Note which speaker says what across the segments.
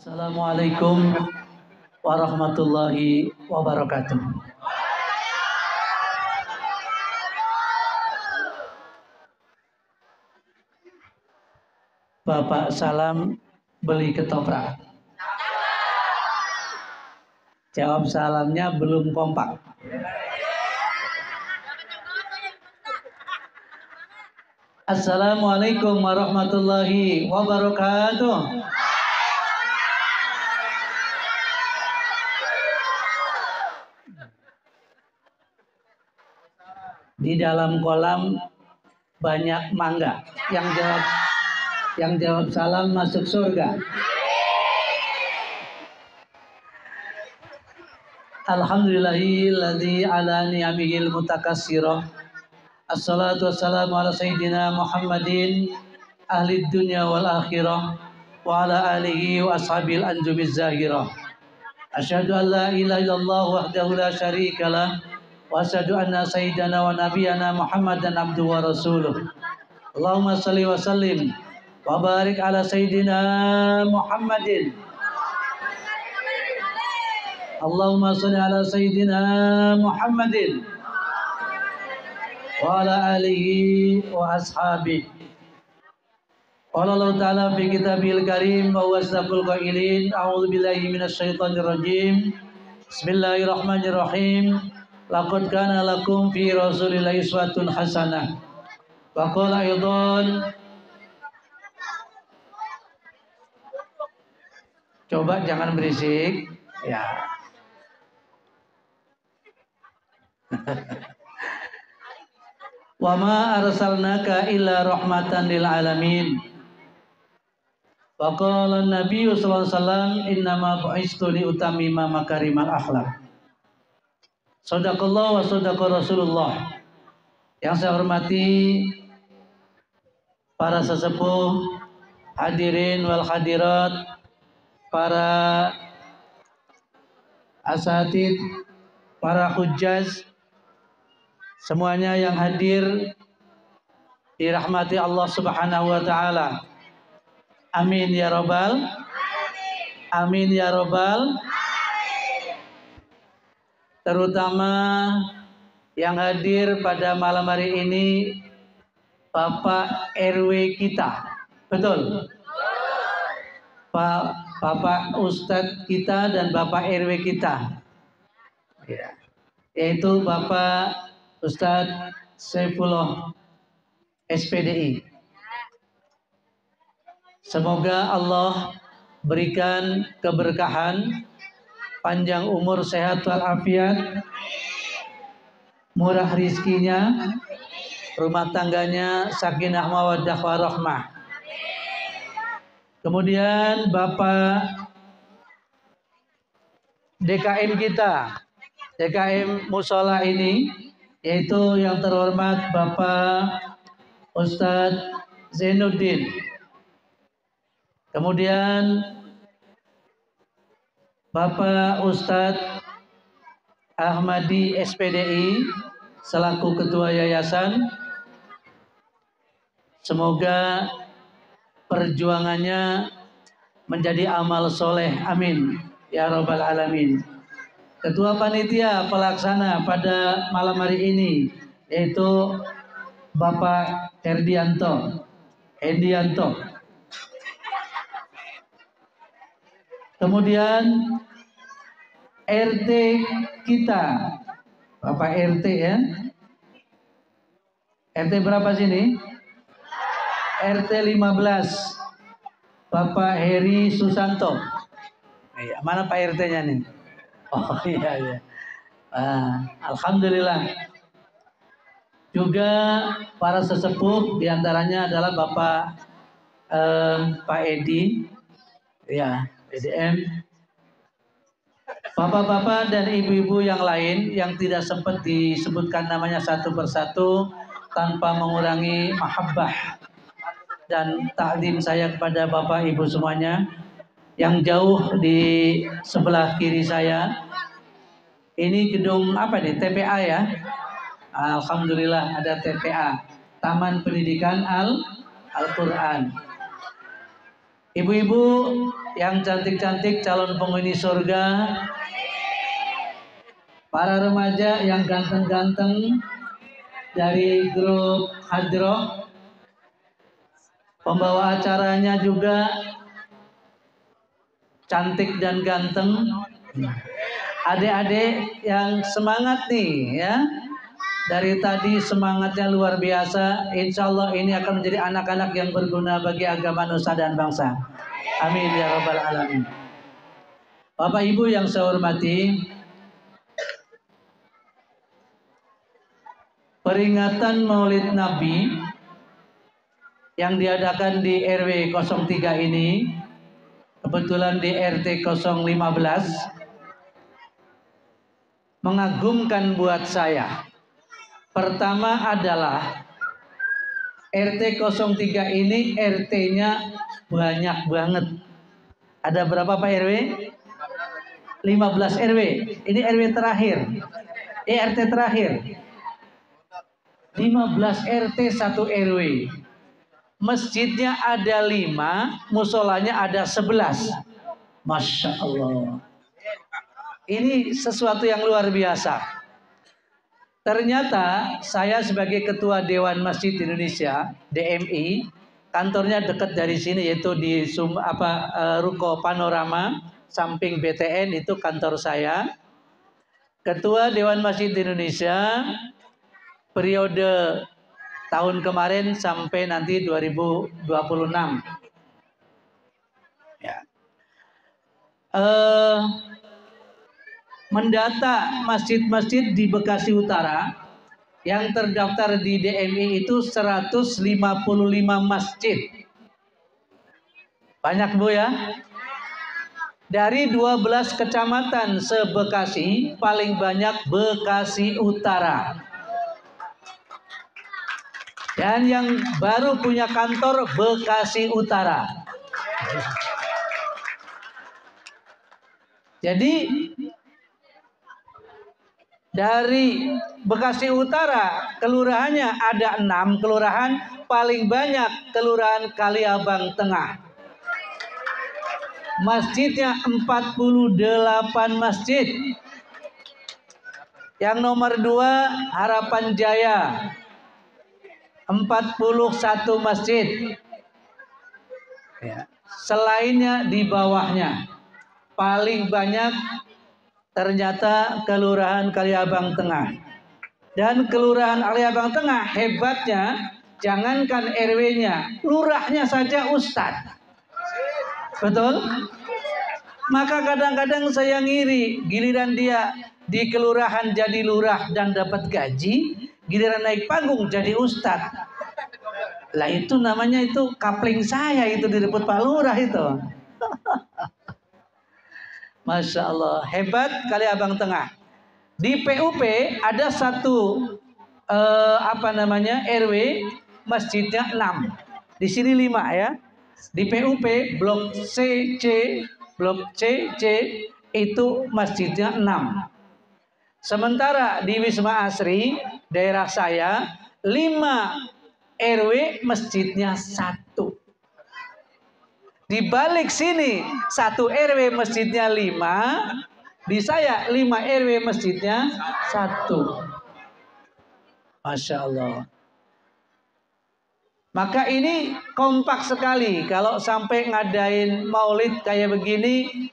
Speaker 1: Assalamualaikum warahmatullahi wabarakatuh. Bapak salam beli ketoprak. Jawab salamnya belum kompak. Assalamualaikum warahmatullahi wabarakatuh. Di dalam kolam banyak mangga. Yang jawab salam masuk surga. Alhamdulillahilladzi ala ni'amihil mutakassirah. Assalatu wassalamu ala sayyidina Muhammadin ahli dunya wal akhirah wa ala alihi wa ashabil anjumiz zahirah. Asyhadu an la ilaha illallah wahdahu la syarikalah wa asyhadu anna sayyidana wa nabiyyana Muhammadan abduhu wa rasuluh. Allahumma shalli wa sallim wa barik ala sayyidina Muhammadin. Allahumma shalli ala sayyidina Muhammadin wa ala alihi wa ashabihi. Qala Allah ta'ala fi kitabil karim wa huwa asdaqul qailin. A'udzu billahi minasyaitonir rajim. Bismillahirrahmanirrahim. Laqad kana lakum fi rasulillahi uswatun hasanah. Wa qala aidan. Coba jangan berisik. Ya. Wa ma arsalnaka illa rahmatan lil alamin. Wa qala an-nabiy sallallahu alaihi wasallam innama bu'istu li utammima makarimal akhlaq. Shadaqallah wa shadaqa Rasulullah. Yang saya hormati para sesepuh, hadirin wal hadirat, para asatid, para hujjaz, semuanya yang hadir dirahmati Allah Subhanahu wa taala. Amin ya rabbal amin ya rabbal. Terutama yang hadir pada malam hari ini Bapak RW kita. Betul? Bapak Ustadz kita dan Bapak RW kita. Ya. Yaitu Bapak Ustadz Saifullah SPDI. Semoga Allah berikan keberkahan, panjang umur, sehat walafiat, murah rizkinya, rumah tangganya sakinah mawaddah warahmah. Kemudian Bapak DKM kita, DKM Musola ini, yaitu yang terhormat Bapak Ustadz Zainuddin. Kemudian Bapak Ustadz Ahmadi SPDI selaku Ketua Yayasan. Semoga perjuangannya menjadi amal soleh. Amin ya rabbal alamin. Ketua Panitia Pelaksana pada malam hari ini yaitu Bapak Hendianto. Kemudian RT kita, Bapak RT ya. RT berapa sini? RT 15, Bapak Heri Susanto. Mana Pak RT-nya nih? Oh iya. Alhamdulillah. Juga para sesepuh diantaranya adalah Bapak Pak Edi, ya PDM. Bapak-bapak dan ibu-ibu yang lain yang tidak sempat disebutkan namanya satu persatu tanpa mengurangi mahabbah dan takdim saya kepada Bapak Ibu semuanya yang jauh di sebelah kiri saya, Ini gedung apa nih? TPA ya? Alhamdulillah ada TPA, Taman Pendidikan Al-Quran. Ibu-ibu yang cantik-cantik calon penghuni surga, para remaja yang ganteng-ganteng dari grup Hadroh, pembawa acaranya juga cantik dan ganteng. Adik-adik yang semangat nih ya, dari tadi semangatnya luar biasa. Insya Allah ini akan menjadi anak-anak yang berguna bagi agama nusa dan bangsa. Amin ya rabbal alamin. Bapak Ibu yang saya hormati, peringatan Maulid Nabi yang diadakan di RW 03 ini, kebetulan di RT 015, mengagumkan buat saya. Pertama adalah RT 03 ini RT-nya banyak banget. Ada berapa Pak RW? 15 RW. Ini RW terakhir. RT terakhir. 15 RT 1 RW. Masjidnya ada 5, musolanya ada 11. Masya Allah. Ini sesuatu yang luar biasa. Ternyata saya sebagai Ketua Dewan Masjid Indonesia (DMI), kantornya dekat dari sini, yaitu di Ruko Panorama, samping BTN itu kantor saya. Ketua Dewan Masjid Indonesia periode tahun kemarin sampai nanti 2026. Ya. Mendata masjid-masjid di Bekasi Utara yang terdaftar di DMI itu 155 masjid. Banyak Bu ya. Dari 12 kecamatan se-Bekasi, paling banyak Bekasi Utara. Dan yang baru punya kantor Bekasi Utara. Jadi dari Bekasi Utara, kelurahannya ada 6 kelurahan, paling banyak kelurahan Kaliabang Tengah. Masjidnya 48 masjid. Yang nomor 2 Harapan Jaya, 41 masjid. Ya. Selainnya di bawahnya. Paling banyak ternyata Kelurahan Kaliabang Tengah. Dan Kelurahan Kaliabang Tengah hebatnya, jangankan RW-nya, lurahnya saja ustadz. Betul? Maka kadang-kadang saya ngiri, giliran dia di kelurahan jadi lurah dan dapat gaji, giliran naik panggung jadi ustadz. Lah itu namanya itu kapling saya itu direbut Pak Lurah itu. Masya Allah, hebat Kaliabang Tengah. Di PUP ada satu RW, masjidnya 6. Di sini 5 ya. Di PUP blok C itu masjidnya 6. Sementara di Wisma Asri daerah saya 5 RW masjidnya 1. Di balik sini 1 RW masjidnya 5, di saya 5 RW masjidnya 1. Masya Allah. Maka ini kompak sekali kalau sampai ngadain maulid kayak begini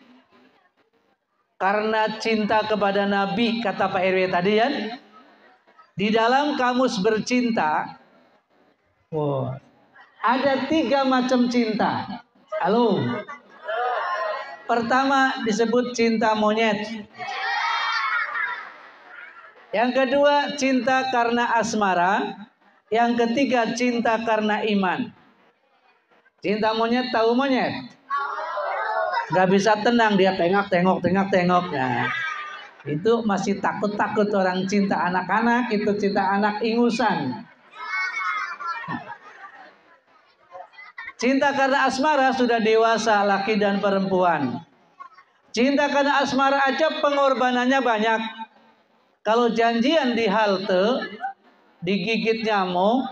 Speaker 1: karena cinta kepada Nabi, kata Pak RW tadi ya. Di dalam kamus bercinta, ada 3 macam cinta. Halo. Pertama disebut cinta monyet. Yang kedua cinta karena asmara. Yang ketiga cinta karena iman. Cinta monyet, tahu monyet? Gak bisa tenang, dia tengok. Nah, itu masih takut orang cinta anak-anak, itu cinta anak ingusan. Cinta karena asmara sudah dewasa, laki dan perempuan. Cinta karena asmara aja pengorbanannya banyak. Kalau janjian di halte, digigit nyamuk,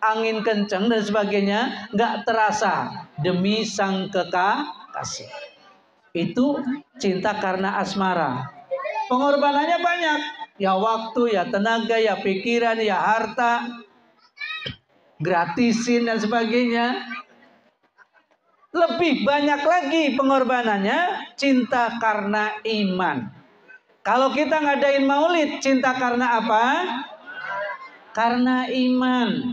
Speaker 1: angin kenceng dan sebagainya, nggak terasa demi sang kekasih. Itu cinta karena asmara. Pengorbanannya banyak, ya waktu, ya tenaga, ya pikiran, ya harta, gratisin dan sebagainya. Lebih banyak lagi pengorbanannya cinta karena iman. Kalau kita ngadain maulid, cinta karena apa? Karena iman.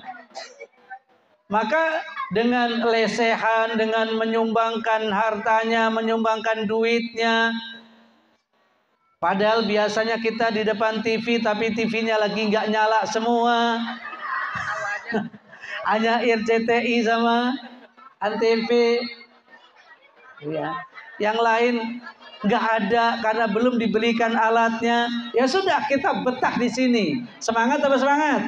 Speaker 1: Maka dengan lesehan, dengan menyumbangkan hartanya, menyumbangkan duitnya, padahal biasanya kita di depan TV, tapi TV-nya lagi nggak nyala semua. Hanya RCTI sama Antv. Ya. Yang lain nggak ada karena belum dibelikan alatnya. Ya sudah, kita betah di sini. Semangat apa semangat?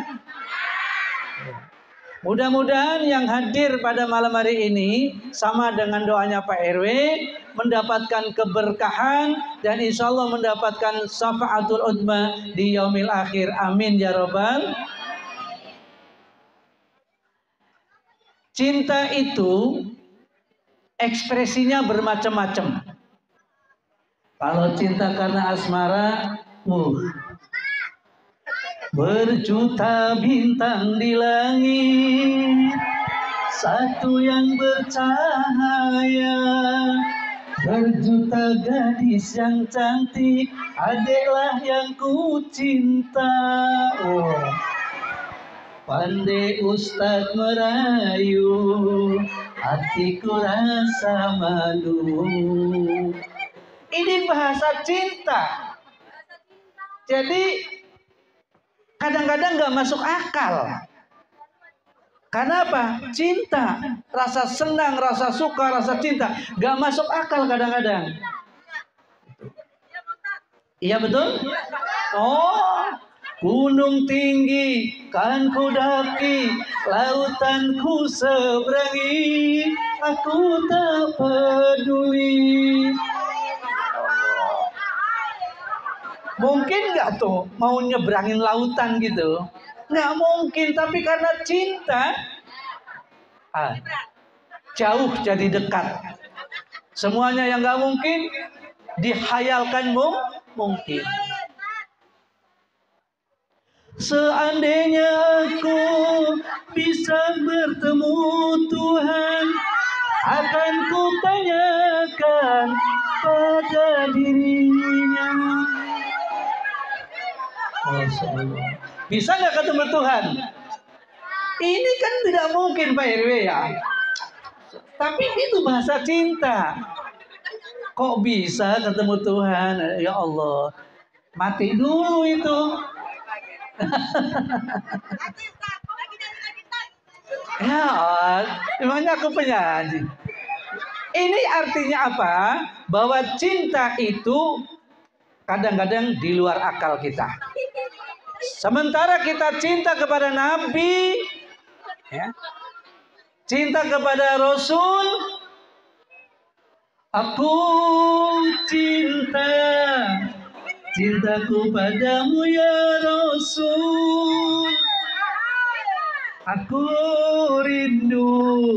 Speaker 1: Mudah-mudahan yang hadir pada malam hari ini sama dengan doanya Pak RW, mendapatkan keberkahan dan insya Allah mendapatkan syafaatul udma di yaumil akhir. Amin ya robbal. Cinta itu ekspresinya bermacam-macam. Kalau cinta karena asmara, berjuta bintang di langit, satu yang bercahaya, berjuta gadis yang cantik, adiklah yang ku cinta. Pandai Ustadz merayu, hatiku rasa malu. Ini bahasa cinta. Jadi kadang-kadang nggak masuk akal. Karena apa? Cinta, rasa senang, rasa suka, rasa cinta, nggak masuk akal kadang-kadang. Iya betul? Oh, gunung tinggi kan ku daki, lautan ku seberangi, aku tak peduli. Mungkin nggak tuh mau nyebrangin lautan gitu? Nggak mungkin, tapi karena cinta jauh jadi dekat. Semuanya yang nggak mungkin dihayalkan mungkin. Seandainya aku bisa bertemu Tuhan, akan ku tanyakan pada dirinya. Bisa nggak ketemu Tuhan? Ini kan tidak mungkin Pak RW ya. Tapi itu bahasa cinta. Kok bisa ketemu Tuhan? Ya Allah, mati dulu itu. Ya, emangnya aku penyanyi. Ini artinya apa? Bahwa cinta itu kadang-kadang di luar akal kita. Sementara kita cinta kepada Nabi, ya, cinta kepada Rasul, aku cinta, cintaku padamu ya Rasul, aku rindu,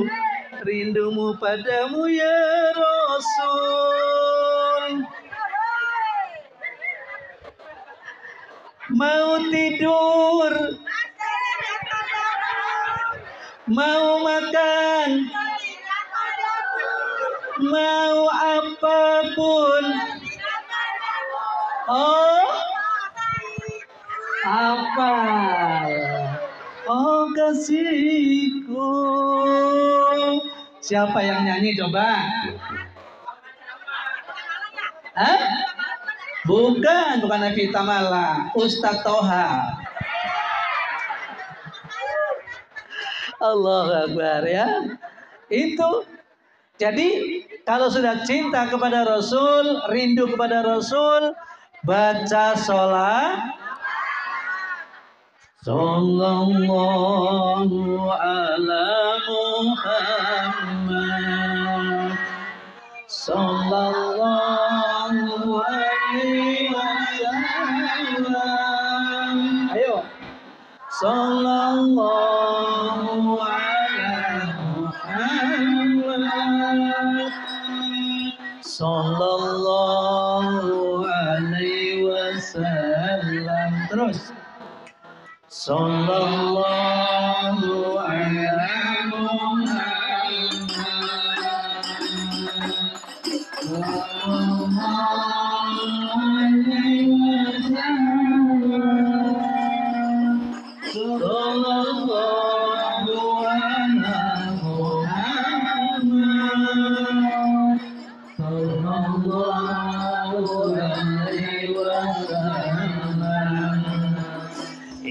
Speaker 1: rindumu padamu ya Rasul. Mau tidur, mau makan, mau apapun. Oh, apa? Oh kasihku. Siapa yang nyanyi coba? Hah? Bukan Evita Mala, Ustadz Toha. Allahu Akbar ya. Itu. Jadi kalau sudah cinta kepada Rasul, rindu kepada Rasul, baca sholat. Sallallahu ala Muhammad, sallallahu alaihi wasallam. Sallallahu ala Muhammad. Sallallahu alaihi wasallam. Terus. Sallallahu ala Muhammad.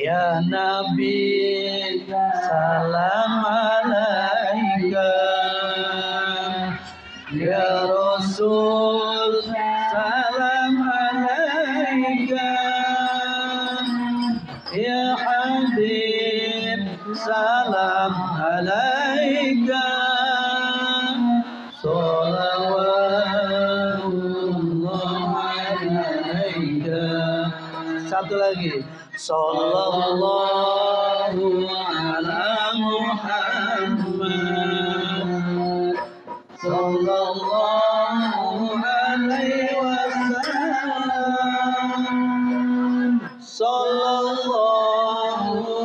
Speaker 1: Ya Nabi salam alaika, ya Rasul salam alaika, ya Habib salam alaika, salawatullah alaika. Satu lagi. Sallallahu ala Muhammad. Sallallahu alaihi wasallam. Sallallahu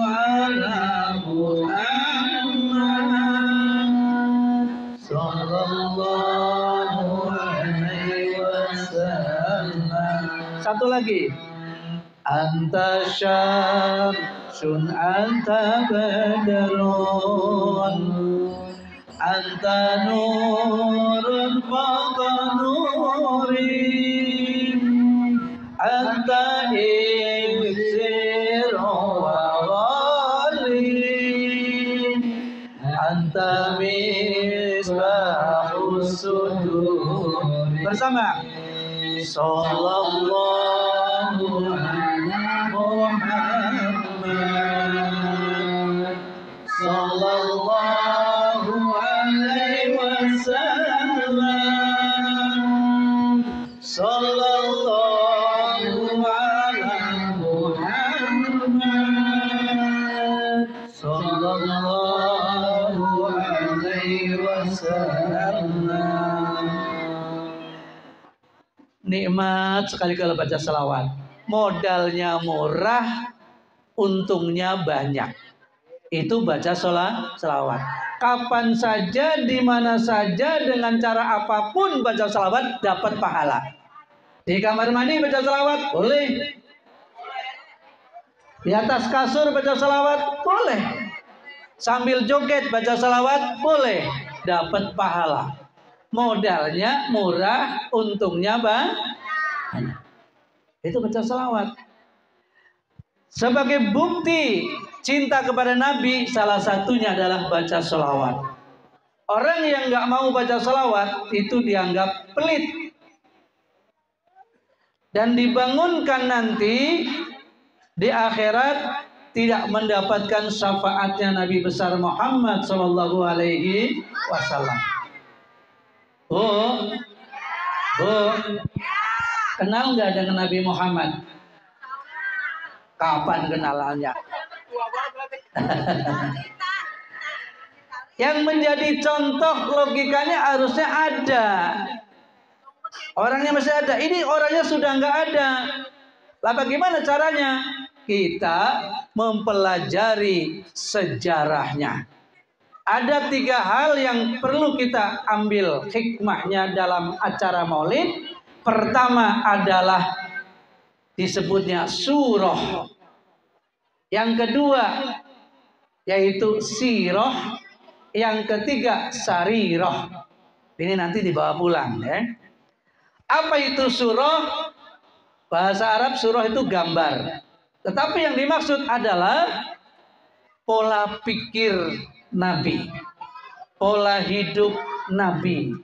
Speaker 1: ala Muhammad. Sallallahu alaihi wasallam. Satu lagi. Anta syamsun anta badrun, anta nurun fawqa nuri, anta iksir wa ghali, anta misbahus sudur. Bersama. Sallallahu ala Muhammad. Sallallahu alaihi wasallam. Sallallahu ala Muhammad. Sallallahu alaihi wasallam. Nikmat sekali kalau baca selawat. Modalnya murah, untungnya banyak. Itu baca selawat. Kapan saja, di mana saja, dengan cara apapun baca selawat dapat pahala. Di kamar mandi baca selawat boleh. Di atas kasur baca selawat boleh. Sambil joget baca selawat boleh. Dapat pahala. Modalnya murah, untungnya banyak. Itu baca selawat. Sebagai bukti cinta kepada Nabi, salah satunya adalah baca selawat. Orang yang nggak mau baca selawat itu dianggap pelit dan dibangunkan nanti di akhirat tidak mendapatkan syafaatnya Nabi besar Muhammad Sallallahu Alaihi Wasallam. Bu, kenal nggak dengan Nabi Muhammad? Kapan kenalannya? Yang menjadi contoh logikanya harusnya ada. Orangnya masih ada. Ini orangnya sudah nggak ada. Lah bagaimana caranya? Kita mempelajari sejarahnya. Ada 3 hal yang perlu kita ambil hikmahnya dalam acara maulid. Pertama adalah disebutnya surah. Yang kedua yaitu sirah. Yang ketiga sarirah. Ini nanti dibawa pulang ya. Apa itu surah? Bahasa Arab surah itu gambar. Tetapi yang dimaksud adalah pola pikir Nabi, pola hidup Nabi,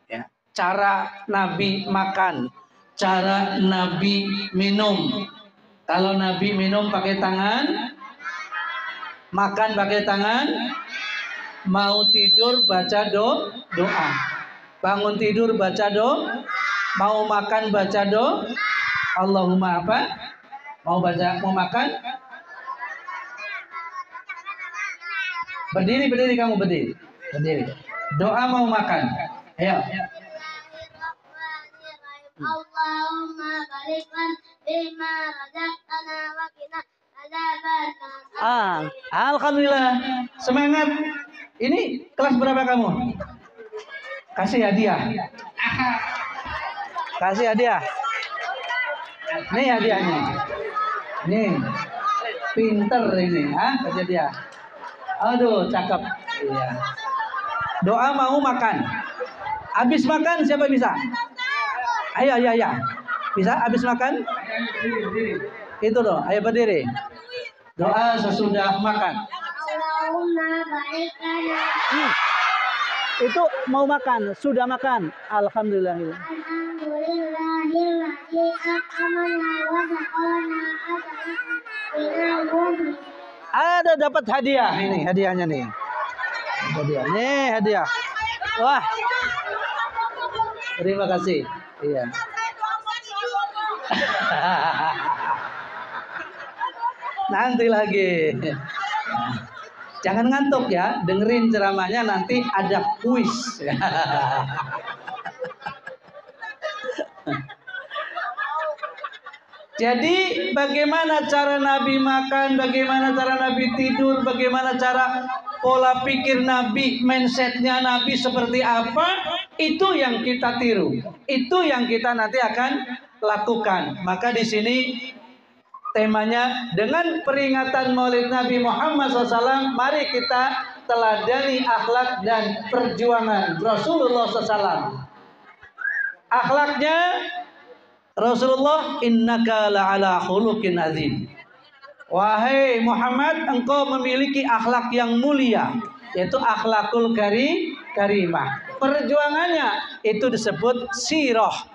Speaker 1: ya, cara Nabi makan, cara Nabi minum. Kalau Nabi minum pakai tangan, makan pakai tangan, mau tidur baca doa, bangun tidur baca doa, mau makan baca doa. Allahumma apa? Mau makan? Berdiri, berdiri kamu berdiri. Berdiri. Doa mau makan. Ayo. Allahumma barik bima razaqtana wa qina adzabannar. Alhamdulillah. Semangat. Ini kelas berapa kamu? Kasih hadiah. Kasih hadiah. Nih hadiahnya. Nih. Pinter ini, kasih hadiah. Aduh, cakep. Iya. Doa mau makan. Habis makan siapa bisa? Ayo, ayo, ayo. Bisa habis makan? Itu loh, ayo berdiri. Doa sesudah makan. Itu mau makan, sudah makan. Alhamdulillah. Ada dapat hadiah ini, hadiahnya nih. Hadiah. Nih hadiah. Wah. Terima kasih. Iya. Nanti lagi. Jangan ngantuk ya, dengerin ceramahnya nanti ada kuis. Jadi bagaimana cara Nabi makan, bagaimana cara Nabi tidur, bagaimana cara pola pikir Nabi, mindsetnya Nabi seperti apa, itu yang kita tiru, itu yang kita nanti akan lakukan. Maka di sini temanya dengan peringatan Maulid Nabi Muhammad SAW, mari kita teladani akhlak dan perjuangan Rasulullah SAW. Akhlaknya Rasulullah, innaka la'ala khuluqin azim. Wahai Muhammad, engkau memiliki akhlak yang mulia, yaitu akhlakul karimah. Perjuangannya itu disebut sirah.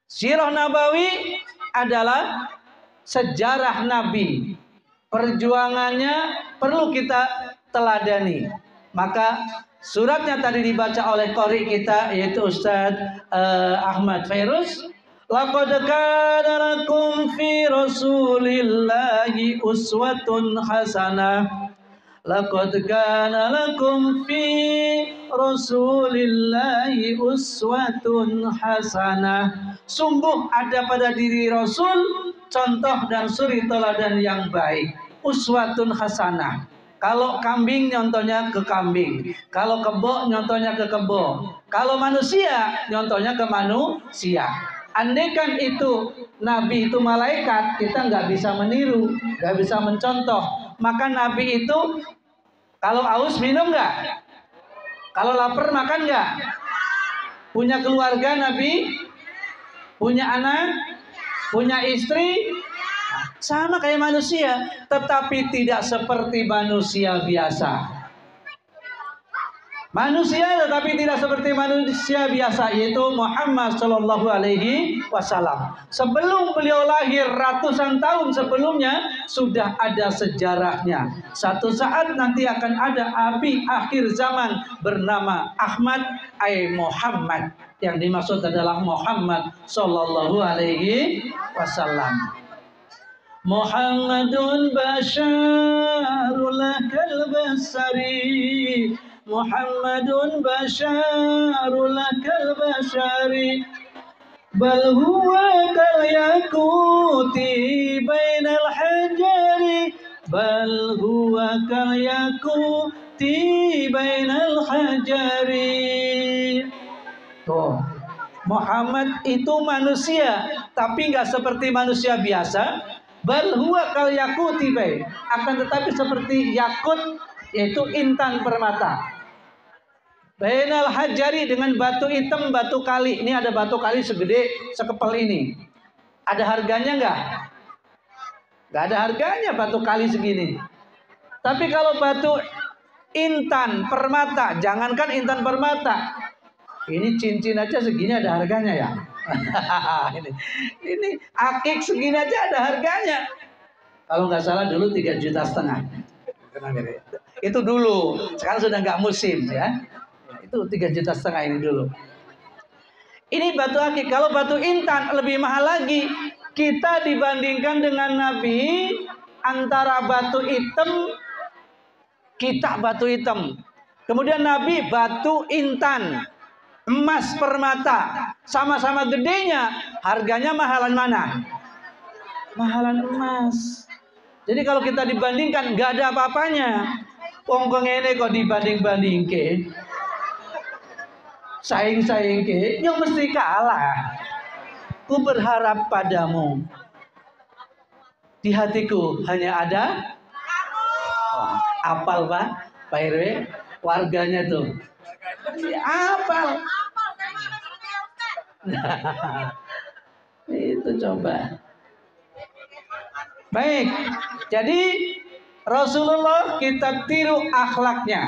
Speaker 1: Sirah Nabawi adalah sejarah Nabi. Perjuangannya perlu kita teladani. Maka suratnya tadi dibaca oleh qori kita, yaitu Ustadz Ahmad Fairuz. Laqad kana lakum fi Rasulillahi uswatun hasanah. Laqad kana lakum fi Rasulillahi uswatun hasanah. Sungguh ada pada diri Rasul contoh dan suri teladan yang baik. Uswatun hasanah. Kalau kambing nyontohnya ke kambing, kalau kebo nyontohnya ke kebo, kalau manusia nyontohnya ke manusia. Andaikan itu Nabi itu malaikat, kita nggak bisa meniru, nggak bisa mencontoh. Maka Nabi itu kalau haus minum nggak? Kalau lapar makan nggak? Punya keluarga Nabi? Punya anak? Punya istri? Sama kayak manusia, tetapi tidak seperti manusia biasa. Manusia tetapi tidak seperti manusia biasa, yaitu Muhammad Shallallahu Alaihi Wasallam. Sebelum beliau lahir, ratusan tahun sebelumnya sudah ada sejarahnya. Satu saat nanti akan ada Abi akhir zaman bernama Ahmad Muhammad. Yang dimaksud adalah Muhammad Shallallahu Alaihi Wasallam. Muhammadun basyarul kalbasari, Muhammadun basyarul kalbasari, bal huwa kal yaquti bainal hajari, bal huwa kal yaquti bainal hajari. Tuh, Muhammad itu manusia, tapi nggak seperti manusia biasa. Bal huwa kal yaquti bai, akan tetapi seperti yakut, yaitu intan permata. Bainal hajari, dengan batu hitam, batu kali. Ini ada batu kali segede sekepel ini. Ada harganya nggak? Nggak ada harganya batu kali segini. Tapi kalau batu intan permata, jangankan intan permata, ini cincin aja segini ada harganya ya. ini akik segini aja ada harganya. Kalau nggak salah dulu 3,5 juta. Itu dulu, sekarang sudah nggak musim ya. Itu 3,5 juta ini dulu. Ini batu akik. Kalau batu intan lebih mahal lagi. Kita dibandingkan dengan Nabi, antara batu hitam kita batu hitam. Kemudian Nabi batu intan, emas permata, sama-sama gedenya, harganya mahalan mana? Mahalan emas. Jadi kalau kita dibandingkan nggak ada apa-apanya. Wong ini kok dibanding-bandingke, saing-saingke, yang mesti kalah. Ku berharap padamu. Di hatiku hanya ada oh, apal Pak RW, warganya tuh. Apal. Itu coba. Baik, jadi Rasulullah kita tiru akhlaknya.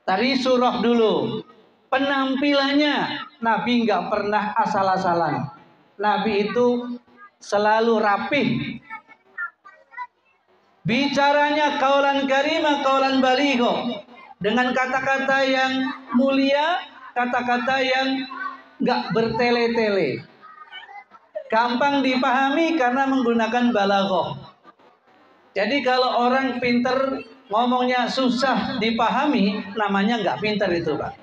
Speaker 1: Tadi surah dulu. Penampilannya Nabi nggak pernah asal-asalan. Nabi itu selalu rapih. Bicaranya kaulan karimah, kaulan baligho, dengan kata-kata yang mulia, kata-kata yang nggak bertele-tele. Gampang dipahami karena menggunakan balaghoh. Jadi kalau orang pinter ngomongnya susah dipahami, namanya nggak pinter itu, Pak.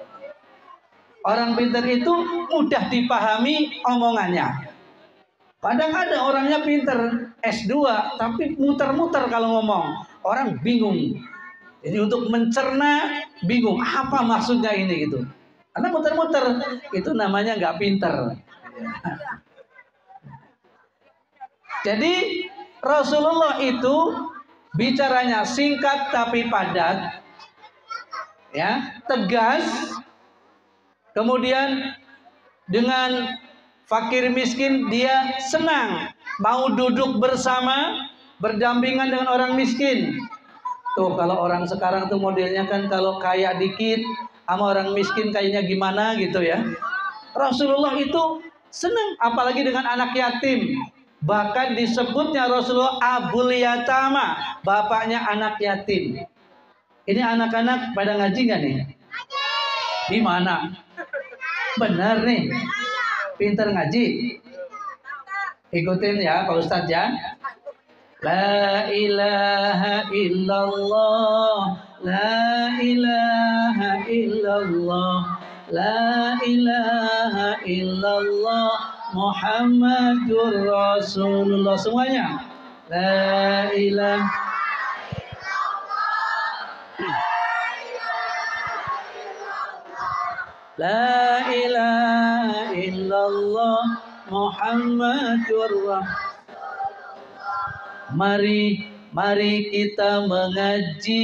Speaker 1: Orang pinter itu mudah dipahami omongannya. Kadang ada orangnya pinter S2 tapi muter-muter kalau ngomong, orang bingung. Jadi untuk mencerna bingung apa maksudnya ini gitu. Karena muter-muter itu namanya nggak pinter. Jadi Rasulullah itu bicaranya singkat tapi padat, ya, tegas. Kemudian dengan fakir miskin dia senang, mau duduk bersama, berdampingan dengan orang miskin. Tuh kalau orang sekarang tuh modelnya kan kalau kaya dikit sama orang miskin kayaknya gimana gitu ya. Rasulullah itu senang, apalagi dengan anak yatim. Bahkan disebutnya Rasulullah Abul Yatama, bapaknya anak yatim. Ini anak-anak pada ngaji nggak nih? Di mana? Benar nih, pinter ngaji. Ikutin ya Pak Ustadz ya. La ilaha illallah, la ilaha illallah, la ilaha illallah, Muhammadur Rasulullah. Semuanya. La ilaha La ilaha illallah Muhammadur Rasulullah. Mari kita mengaji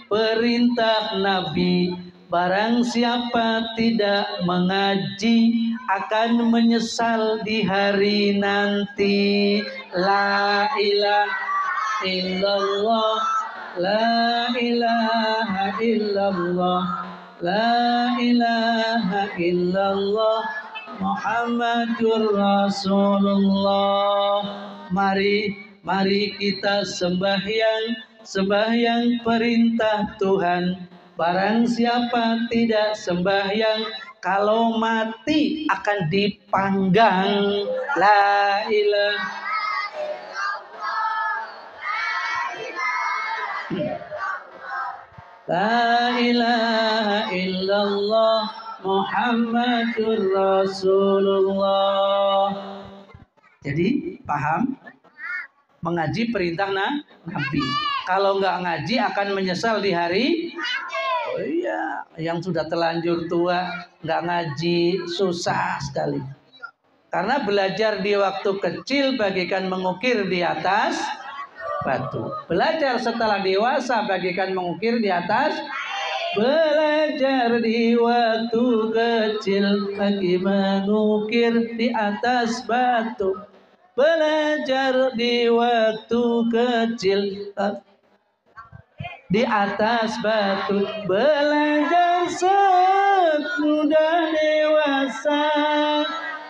Speaker 1: perintah Nabi. Barang siapa tidak mengaji akan menyesal di hari nanti. La ilaha illallah, la ilaha illallah, la ilaha illallah, Muhammadur Rasulullah. Mari kita sembahyang perintah Tuhan. Barang siapa tidak sembahyang, kalau mati akan dipanggang. La ilaha La ilaha illallah Muhammadur Rasulullah. Jadi paham? Mengaji perintah Nabi. Kalau nggak ngaji akan menyesal di hari. Oh iya, yang sudah terlanjur tua nggak ngaji susah sekali. Karena belajar di waktu kecil bagaikan mengukir di atas batu. Belajar setelah dewasa bagaikan mengukir di atas. Belajar di waktu kecil bagi mengukir di atas batu. Belajar di waktu kecil di atas batu. Belajar sesudah dewasa,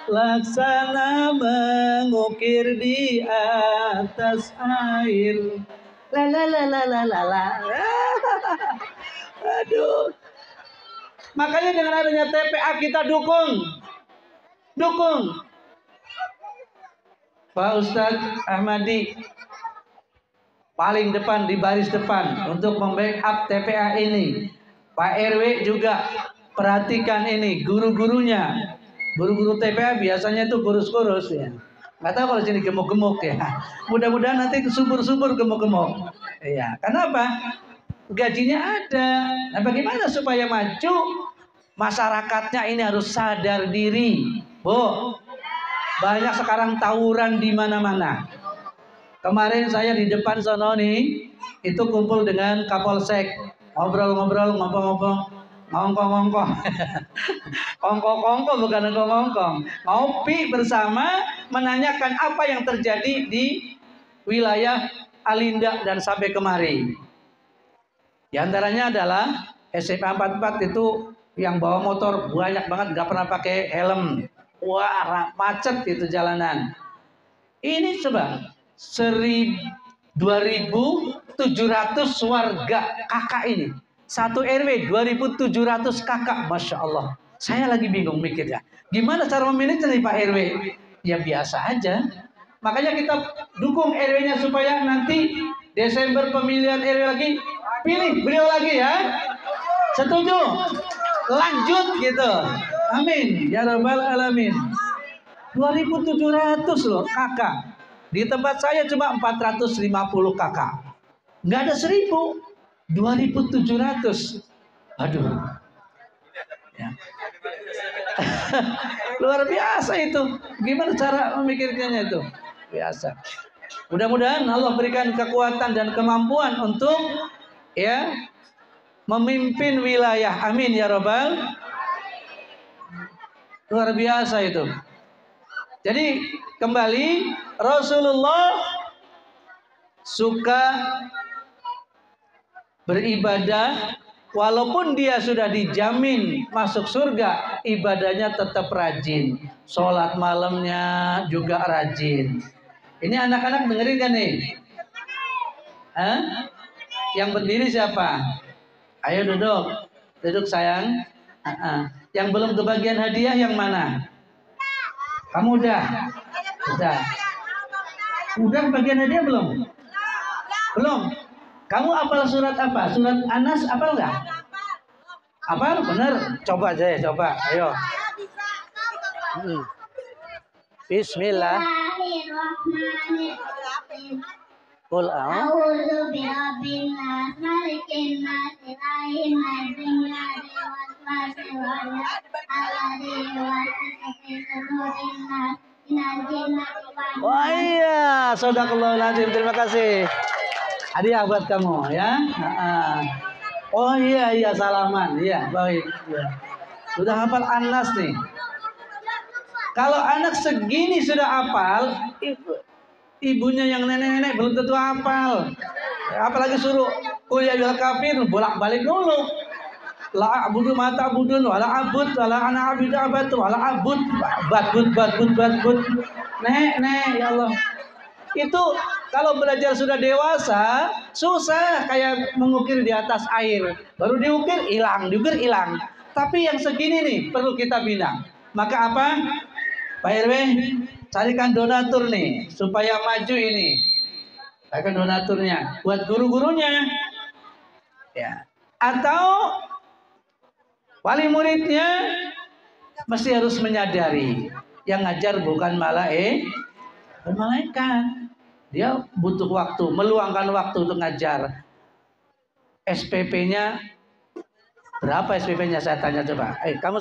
Speaker 1: laksana mengukir di atas air. La la la la la la la. Aduh. Makanya dengan adanya TPA kita dukung. Pak Ustadz Ahmadi paling depan di baris depan untuk membackup TPA ini. Pak RW juga perhatikan ini, guru-gurunya. Guru-guru TPA biasanya itu kurus-kurus ya. Nggak tahu kalau sini gemuk-gemuk ya. Mudah-mudahan nanti subur-subur gemuk-gemuk. Iya, kenapa? Gajinya ada. Nah, bagaimana supaya maju? Masyarakatnya ini harus sadar diri. Bu, banyak sekarang tawuran di mana-mana. Kemarin saya di depan sono nih, itu kumpul dengan Kapolsek, ngobrol-ngobrol, ngomong-ngomong, ngongkong-ngongkong, ongkong-ongkong bukan ngongkong-ngongkong, ngopi bersama, menanyakan apa yang terjadi di wilayah Alinda dan sampai kemari. Di antaranya adalah SMA 44 itu yang bawa motor banyak banget, nggak pernah pakai helm. Wah, macet itu jalanan. Ini coba 2.700 warga kakak ini. Satu RW 2.700 kakak, Masya Allah. Saya lagi bingung mikirnya. Gimana cara memilih nih Pak RW? Ya biasa aja. Makanya kita dukung RW-nya supaya nanti Desember pemilihan RW lagi, pilih beliau lagi ya. Setuju? Lanjut gitu. Amin. Ya Rabbal Alamin. 2.700 loh kakak. Di tempat saya cuma 450 kakak. Nggak ada 1.000. 2.700. Aduh. Ya. Luar biasa itu. Gimana cara memikirkannya itu? Biasa. Mudah-mudahan Allah berikan kekuatan dan kemampuan untuk ya memimpin wilayah. Amin ya Rabbal. Luar biasa itu. Jadi kembali, Rasulullah suka beribadah walaupun dia sudah dijamin masuk surga, ibadahnya tetap rajin. Sholat malamnya juga rajin. Ini anak-anak dengerin kan nih? Hah? Yang berdiri siapa? Ayo duduk. Duduk sayang. Yang belum kebagian hadiah yang mana? Kamu udah? Udah. Udah kebagian hadiah belum? Belum. Kamu hafal surat apa? Surat Anas hafal nggak? Hafal? Bener? Coba aja ya, coba. Ayo. Bismillah. Qul a'udzu birabbin nas, malikin nas, ilahin nas, min syarril waswasil khannas, alladzi yuwaswisu fi sudurin nas, minal jinnati wan nas. Wah iya, Shadaqallahul Azim. Terima kasih. Hadiah buat kamu ya. Oh iya salaman. Iya, baik. Ya. Sudah hafal Anas nih. Kalau anak segini sudah hafal, ibunya yang nenek-nenek belum tentu hafal. Apalagi suruh kuliah bil kafir, bolak-balik dulu. La a'budu ma ta'budun wala abud wala ana abidu abatu wala abud badbud. Nek ya Allah. Itu kalau belajar sudah dewasa susah kayak mengukir di atas air. Baru diukir hilang. Tapi yang segini nih perlu kita bina. Maka apa? Pak RW, carikan donatur nih supaya maju ini. Carikan donaturnya buat guru-gurunya. Ya. Atau wali muridnya mesti harus menyadari yang ngajar bukan malaikat. Dia butuh waktu, meluangkan waktu untuk ngajar. SPP-nya berapa SPP-nya saya tanya coba. Kamu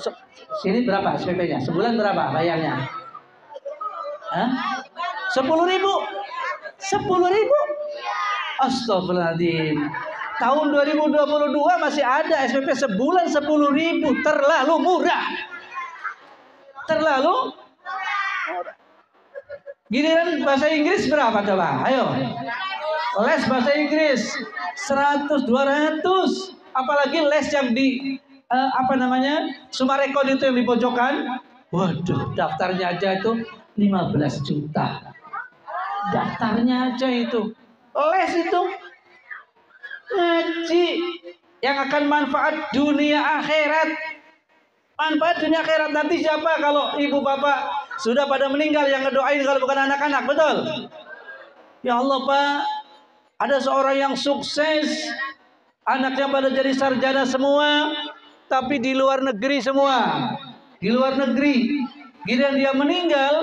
Speaker 1: sini berapa SPP-nya? Sebulan berapa bayarnya? 10.000. 10.000? Astagfirullahaladzim. Tahun 2022 masih ada SPP sebulan 10.000. Terlalu murah. Giliran bahasa Inggris berapa coba? Ayo. Les bahasa Inggris 100, 200. Apalagi les yang di Sumarekon itu yang di pojokan. Waduh, daftarnya aja itu 15 juta. Daftarnya aja itu. Les itu ngaji yang akan manfaat dunia akhirat. Manfaat dunia akhirat nanti siapa kalau ibu bapak sudah pada meninggal yang ngedoain kalau bukan anak-anak, betul? Ya Allah Pak, Ada seorang yang sukses, anaknya pada jadi sarjana semua, tapi di luar negeri semua. Di luar negeri. Giliran dia meninggal,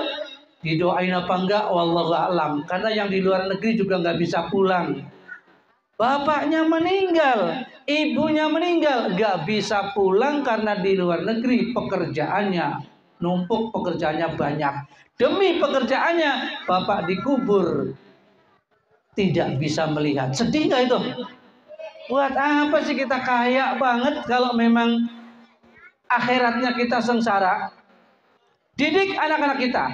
Speaker 1: didoain apa enggak? Wallahu a'lam. Karena yang di luar negeri juga nggak bisa pulang. Bapaknya meninggal, ibunya meninggal, nggak bisa pulang karena di luar negeri pekerjaannya numpuk, pekerjaannya banyak. Demi pekerjaannya, bapak dikubur, tidak bisa melihat. Sedih nggak itu? Buat apa sih kita kaya banget kalau memang akhiratnya kita sengsara? Didik anak-anak kita,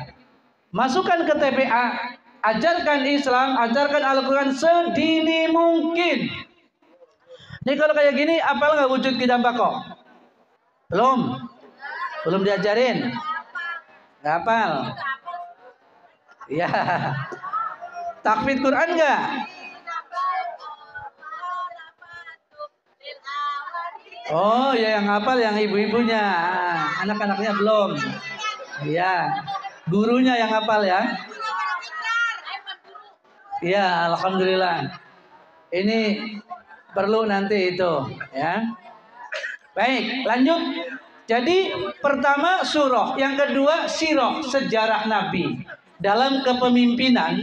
Speaker 1: masukkan ke TPA, ajarkan Islam, ajarkan Al-Quran sedini mungkin. Ini kalau kayak gini, apal nggak wujud kita kok? Belum diajarin. Nggak apal. Ya. Takfid Quran nggak? Oh ya, yang hafal yang ibu-ibunya, anak-anaknya belum. Ya, gurunya yang hafal ya. Ya, alhamdulillah. Ini perlu nanti itu, ya. Baik, lanjut. Jadi pertama surah, yang kedua sirah, sejarah Nabi. Dalam kepemimpinan,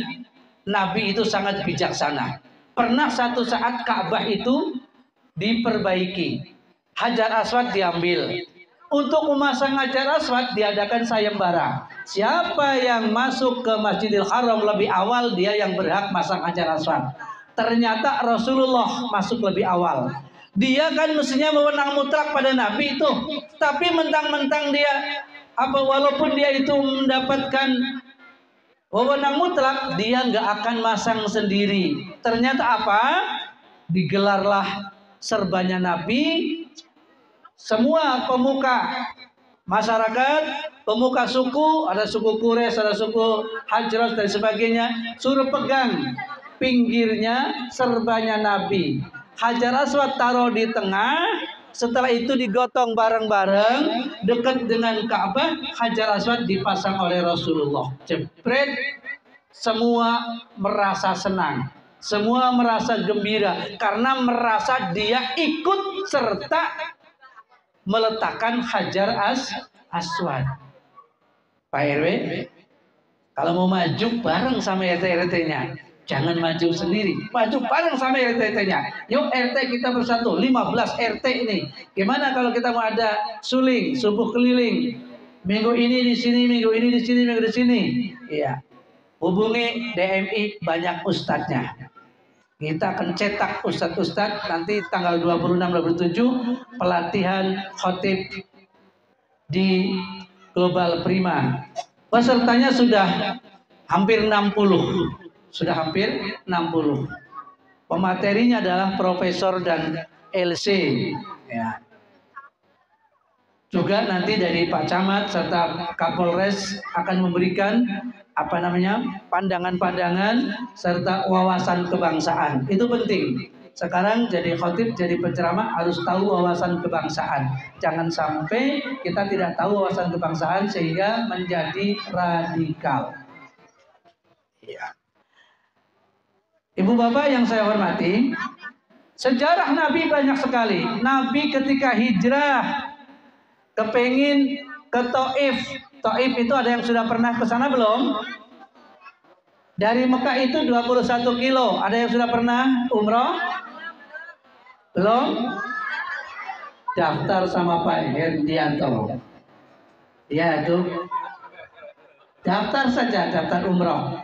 Speaker 1: Nabi itu sangat bijaksana. Pernah satu saat Ka'bah itu diperbaiki. Hajar Aswad diambil. Untuk memasang Hajar Aswad diadakan sayembara. Siapa yang masuk ke Masjidil Haram lebih awal, dia yang berhak masang Hajar Aswad. Ternyata Rasulullah masuk lebih awal. Dia kan mestinya mewenang mutlak pada Nabi itu. Tapi mentang-mentang dia, walaupun dia itu mendapatkan wewenang mutlak, dia nggak akan masang sendiri. Ternyata apa? Digelarlah serbanya Nabi. Semua pemuka masyarakat, pemuka suku, ada suku Quraisy, ada suku Hajraj dan sebagainya, suruh pegang pinggirnya serbanya Nabi. Hajar Aswad taruh di tengah. Setelah itu digotong bareng-bareng dekat dengan Ka'bah. Hajar Aswad dipasang oleh Rasulullah. Jepret. Semua merasa senang, semua merasa gembira karena merasa dia ikut serta meletakkan Hajar Aswad. Pak RW, kalau mau maju bareng sama RT-RT-nya, jangan maju sendiri, maju bareng sama RT-RT-nya. Yuk RT kita bersatu, 15 RT ini. Gimana kalau kita mau ada suling, subuh keliling? Minggu ini di sini, minggu ini di sini, minggu di sini. Iya. Hubungi DMI, banyak ustadznya. Kita akan cetak ustadz-ustadz nanti tanggal 26-27 pelatihan khotib di Global Prima. Pesertanya sudah hampir 60. Sudah hampir 60. Pematerinya adalah profesor dan LC. Ya. Juga nanti dari Pak Camat serta Kapolres akan memberikan pandangan-pandangan serta wawasan kebangsaan. Itu penting. Sekarang jadi khotib, jadi penceramah harus tahu wawasan kebangsaan. Jangan sampai kita tidak tahu wawasan kebangsaan sehingga menjadi radikal. Ya. Ibu bapak yang saya hormati, sejarah Nabi banyak sekali. Nabi ketika hijrah kepengin ke Taif. Taif itu ada yang sudah pernah ke sana belum? Dari Mekah itu 21 kilo. Ada yang sudah pernah umroh? Belum? Daftar sama Pak Herdianto. Ya itu. Daftar saja, daftar umroh.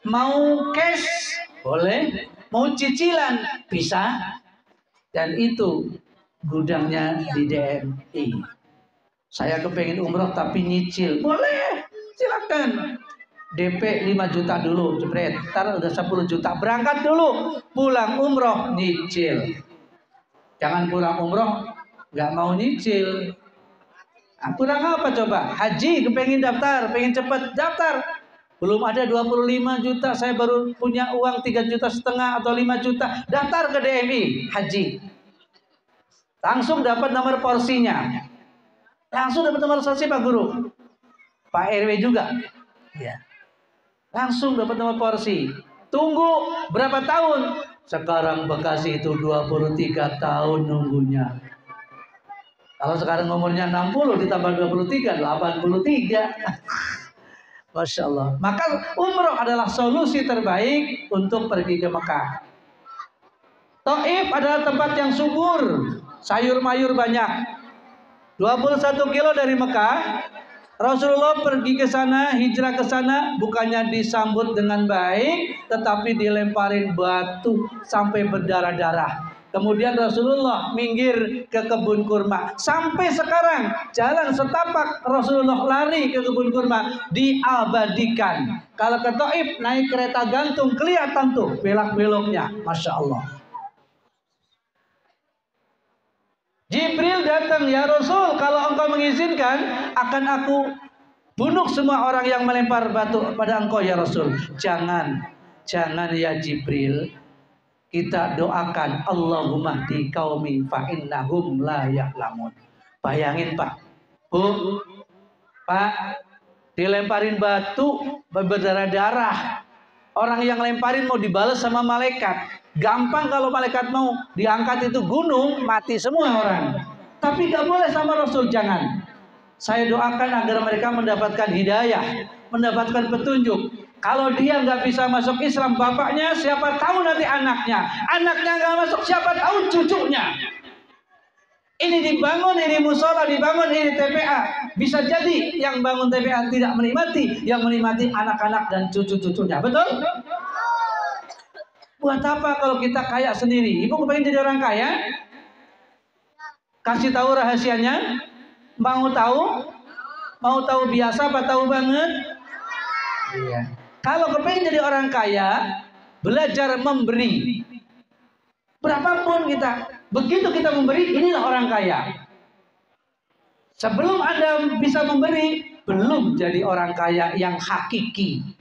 Speaker 1: Mau cash? Boleh. Mau cicilan? Bisa. Dan itu gudangnya di DMI. Saya kepengen umroh tapi nyicil. Boleh, silakan. DP 5 juta dulu, jebret. Ntar udah 10 juta. Berangkat dulu, pulang umroh nyicil. Jangan pulang umroh nggak mau nyicil. Nah, pulang apa coba? Haji, kepengen daftar, pengen cepet daftar. Belum ada 25 juta, saya baru punya uang 3,5 juta atau 5 juta. Daftar ke DMI, haji. Langsung dapat nomor porsinya. Langsung dapat nomor porsi Pak Guru. Pak RW juga. Ya. Langsung dapat nomor porsi. Tunggu berapa tahun? Sekarang Bekasi itu 23 tahun nunggunya. Kalau sekarang umurnya 60 ditambah 23, 83. Masya Allah. Maka umroh adalah solusi terbaik untuk pergi ke Mekah. Taif adalah tempat yang subur, sayur mayur banyak. 21 kilo dari Mekah, Rasulullah pergi ke sana, hijrah ke sana, bukannya disambut dengan baik, tetapi dilemparin batu sampai berdarah-darah. Kemudian Rasulullah minggir ke kebun kurma. Sampai sekarang jalan setapak Rasulullah lari ke kebun kurma diabadikan. Kalau ke Taif naik kereta gantung kelihatan tuh belak-beloknya, masya Allah. Jibril datang, ya Rasul, kalau engkau mengizinkan akan aku bunuh semua orang yang melempar batu pada engkau ya Rasul. Jangan ya Jibril. Kita doakan Allahumma di qaumi fa innahum la ya'lamun. Bayangin Pak, Bu, Pak, dilemparin batu berdarah-darah. Orang yang lemparin mau dibalas sama malaikat. Gampang kalau malaikat mau diangkat itu gunung, mati semua orang. Tapi gak boleh sama Rasul, jangan. Saya doakan agar mereka mendapatkan hidayah, mendapatkan petunjuk. Kalau dia nggak bisa masuk Islam, bapaknya siapa tahu nanti anaknya. Anaknya nggak masuk, siapa tahu cucunya. Ini dibangun, ini musola dibangun, ini TPA. Bisa jadi yang bangun TPA tidak menikmati, yang menikmati anak-anak dan cucu-cucunya. Betul? Buat apa kalau kita kaya sendiri? Ibu kepengen jadi orang kaya? Kasih tahu rahasianya? Mau tahu? Mau tahu biasa apa tahu banget? Iya. Kalau kepengen jadi orang kaya, belajar memberi. Berapapun kita, begitu kita memberi, inilah orang kaya. Sebelum Anda bisa memberi, belum jadi orang kaya yang hakiki.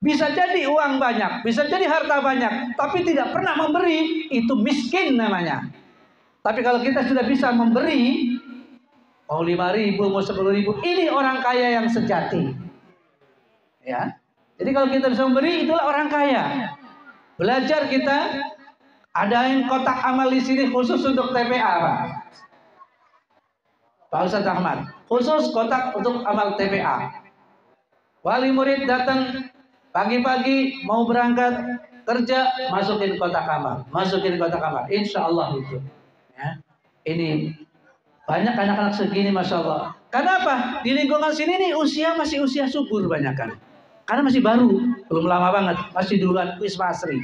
Speaker 1: Bisa jadi uang banyak, bisa jadi harta banyak, tapi tidak pernah memberi, itu miskin namanya. Tapi kalau kita sudah bisa memberi, mau 5.000, mau 10.000, ini orang kaya yang sejati. Ya. Jadi kalau kita bisa memberi, itulah orang kaya. Belajar kita, ada yang kotak amal di sini khusus untuk TPA, Pak Ustadz Ahmad, khusus kotak untuk amal TPA. Wali murid datang pagi-pagi mau berangkat kerja, masukin kotak amal, insya Allah itu. Ya. Ini banyak anak-anak segini, masya Allah. Kenapa? Di lingkungan sini nih masih usia subur banyak kan. Karena masih baru, belum lama banget, masih duluan Wisma Asri.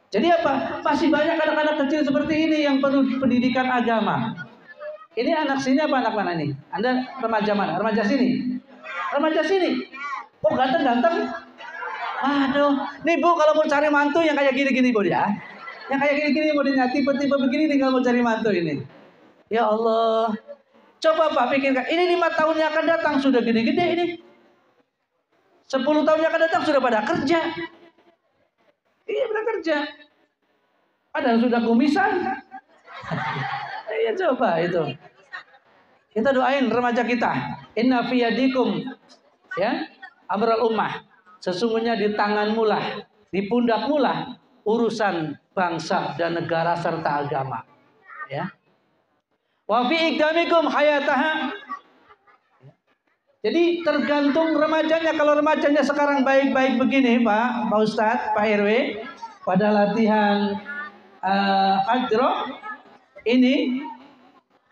Speaker 1: Jadi apa? Masih banyak anak-anak kecil seperti ini yang perlu pendidikan agama. Ini anak sini apa anak mana nih? Anda remaja mana? Remaja sini? Remaja sini? Oh ganteng-ganteng? Aduh, nih Bu kalau mau cari mantu yang kayak gini-gini Bu ya. Yang kayak gini-gini mau tipe-tipe begini nih kalau mau cari mantu ini. Ya Allah, coba Pak pikirkan, ini 5 tahun yang akan datang sudah gede-gede ini. 10 tahun yang akan datang sudah pada kerja. Iya pada kerja. Ada yang sudah kumisan. Iya coba itu. Kita doain remaja kita. Inna fi yadikum ya amral ummah. Sesungguhnya di tanganmu lah, di pundakmu lah urusan bangsa dan negara serta agama. Ya. Wa fi ikdamikum hayataha. Jadi tergantung remajanya. Kalau remajanya sekarang baik-baik begini Pak Ustadz, Pak RW, pada latihan hajroh ini,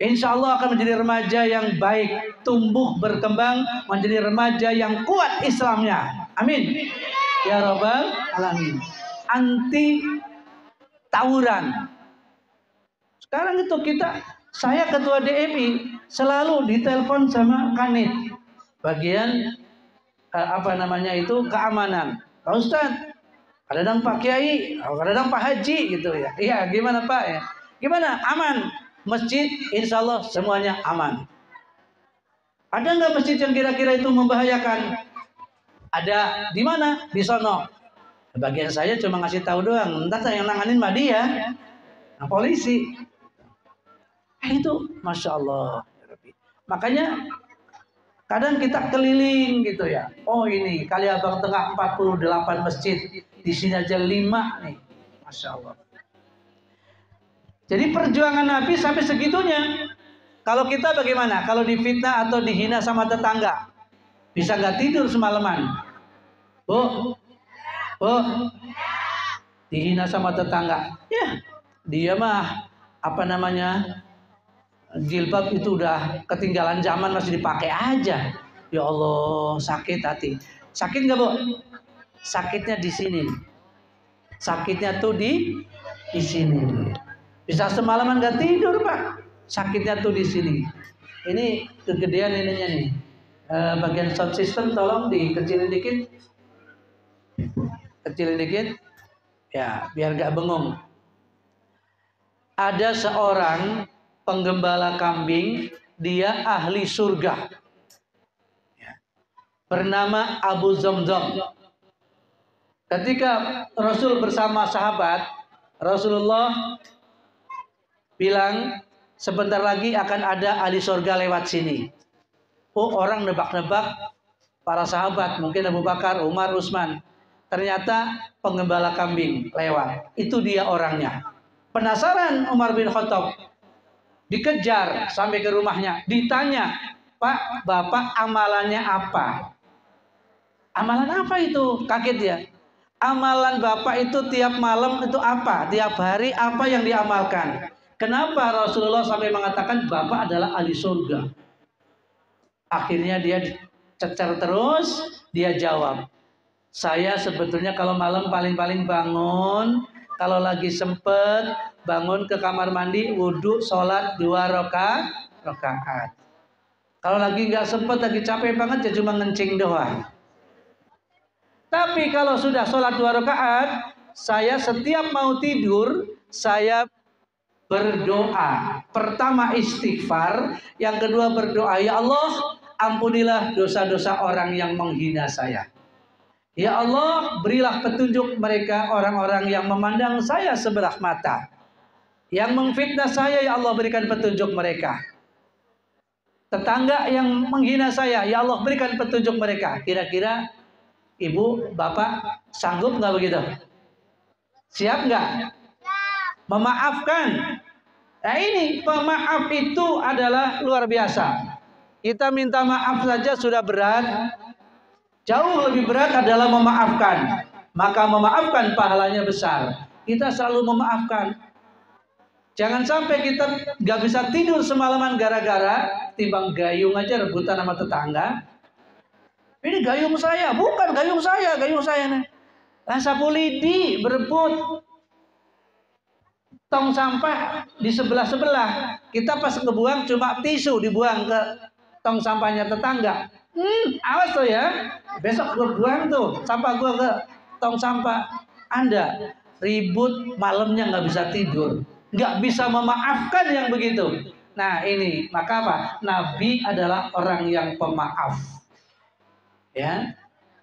Speaker 1: insya Allah akan menjadi remaja yang baik, tumbuh berkembang menjadi remaja yang kuat Islamnya. Amin. Ya Rabbal Alamin. Anti tawuran. Sekarang itu saya ketua DMI selalu ditelepon sama Kanit. Bagian keamanan. Pak Ustadz, kadang Pak Kiai, kadang Pak Haji gitu ya. Iya, gimana Pak ya? Gimana? Aman. Masjid insya Allah semuanya aman. Ada nggak masjid yang kira-kira itu membahayakan? Ada. Di mana? Di sono. Bagian saya cuma ngasih tahu doang. Entar yang nanganin mah dia. Nah, polisi. Itu Masya Allah. Makanya Kadang kita keliling gitu ya. Oh ini Kali Abang Tengah 48 masjid. Di sini aja 5 nih. Masya Allah. Jadi perjuangan Nabi sampai segitunya. Kalau kita bagaimana? Kalau difitnah atau dihina sama tetangga, bisa nggak tidur semalaman? Bu, bu, dihina sama tetangga. Ya, dia mah apa namanya? Jilbab itu udah ketinggalan zaman, masih dipakai aja. Ya Allah, sakit hati. Sakit nggak bu? Sakitnya di sini. Sakitnya tuh di sini. Bisa semalaman nggak tidur pak. Sakitnya tuh di sini. Ini kegedean ininya nih. Bagian sound system tolong dikecilin dikit. Kecilin dikit. Ya, biar nggak bengong. Ada seorang penggembala kambing, dia ahli surga. Bernama Abu Zamzam. Ketika Rasul bersama sahabat, Rasulullah bilang sebentar lagi akan ada ahli surga lewat sini. Oh, orang nebak-nebak, para sahabat, mungkin Abu Bakar, Umar, Utsman. Ternyata penggembala kambing lewat. Itu dia orangnya. Penasaran Umar bin Khattab. Dikejar sampai ke rumahnya, ditanya, Pak, Bapak amalannya apa? Amalan apa itu? Kaget ya. Amalan Bapak itu tiap malam itu apa? Tiap hari apa yang diamalkan? Kenapa Rasulullah sampai mengatakan Bapak adalah ahli surga? Akhirnya dia cecer terus, dia jawab, saya sebetulnya kalau malam paling-paling bangun, kalau lagi sempet bangun ke kamar mandi, wudhu, sholat 2 rakaat. Kalau lagi nggak sempet, lagi capek banget, ya cuma ngencing doang. Tapi kalau sudah sholat 2 rakaat, saya setiap mau tidur, saya berdoa. Pertama istighfar, yang kedua berdoa, ya Allah, ampunilah dosa-dosa orang yang menghina saya. Ya Allah, berilah petunjuk mereka orang-orang yang memandang saya sebelah mata. Yang memfitnah saya, ya Allah berikan petunjuk mereka. Tetangga yang menghina saya, ya Allah berikan petunjuk mereka. Kira-kira ibu, bapak sanggup nggak begitu? Siap nggak? Memaafkan. Nah ini pemaaf itu adalah luar biasa. Kita minta maaf saja sudah berat. Jauh lebih berat adalah memaafkan. Maka memaafkan pahalanya besar. Kita selalu memaafkan. Jangan sampai kita nggak bisa tidur semalaman gara-gara timbang gayung aja rebutan sama tetangga. Ini gayung saya, bukan gayung saya nih. Nah, sapu lidi berebut tong sampah di sebelah-sebelah. Kita pas ngebuang cuma tisu dibuang ke tong sampahnya tetangga. Awas tuh ya. Besok gue buang tuh sampah gue ke tong sampah Anda. Ribut malamnya nggak bisa tidur. Nggak bisa memaafkan yang begitu. Nah ini, maka apa? Nabi adalah orang yang pemaaf. Ya,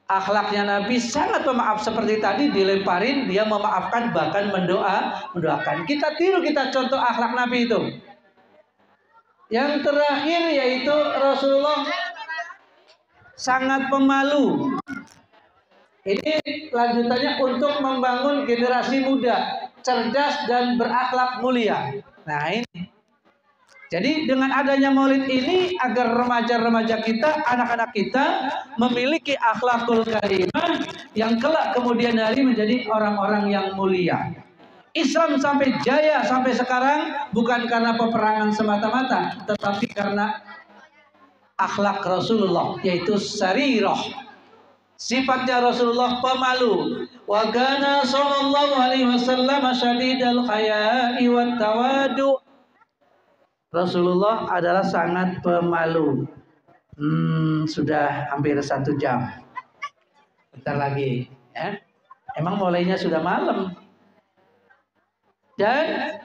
Speaker 1: akhlaknya Nabi sangat pemaaf, seperti tadi dilemparin, dia memaafkan, bahkan mendoakan. Kita tiru, kita contoh akhlak Nabi itu. Yang terakhir yaitu Rasulullah sangat pemalu. Ini lanjutannya untuk membangun generasi muda, cerdas dan berakhlak mulia. Nah ini. Jadi dengan adanya maulid ini agar remaja-remaja kita, anak-anak kita memiliki akhlakul karimah yang kelak kemudian hari menjadi orang-orang yang mulia. Islam sampai jaya sampai sekarang bukan karena peperangan semata-mata, tetapi karena akhlak Rasulullah, yaitu sarirah. Sifatnya Rasulullah pemalu. Wa kana sallallahu alaihi wasallam syadidal haya'i wat tawadu. Rasulullah adalah sangat pemalu. Sudah hampir 1 jam. Bentar lagi, ya. Emang mulainya sudah malam. Dan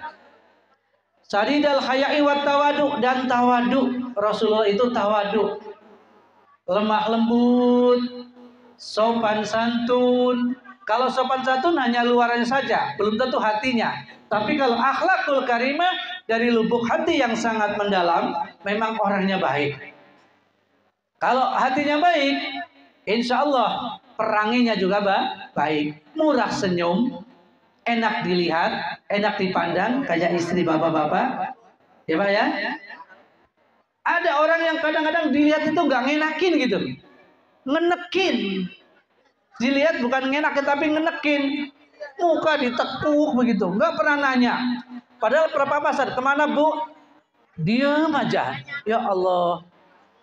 Speaker 1: sadidal haya'i wat tawadu, dan tawadu. Rasulullah itu tawadu. Lemah lembut, sopan santun. Kalau sopan santun hanya luarannya saja, belum tentu hatinya. Tapi kalau akhlakul karimah dari lubuk hati yang sangat mendalam, memang orangnya baik. Kalau hatinya baik, insya Allah peranginya juga baik. Murah senyum, enak dilihat, enak dipandang, kayak istri bapak-bapak. Ya Pak ya. Ada orang yang kadang-kadang dilihat itu nggak ngenakin gitu. Ngenekin. Dilihat bukan ngenakin tapi ngenekin. Muka ditekuk begitu. Nggak pernah nanya. Padahal pasar kemana Bu? Diam aja. Ya Allah.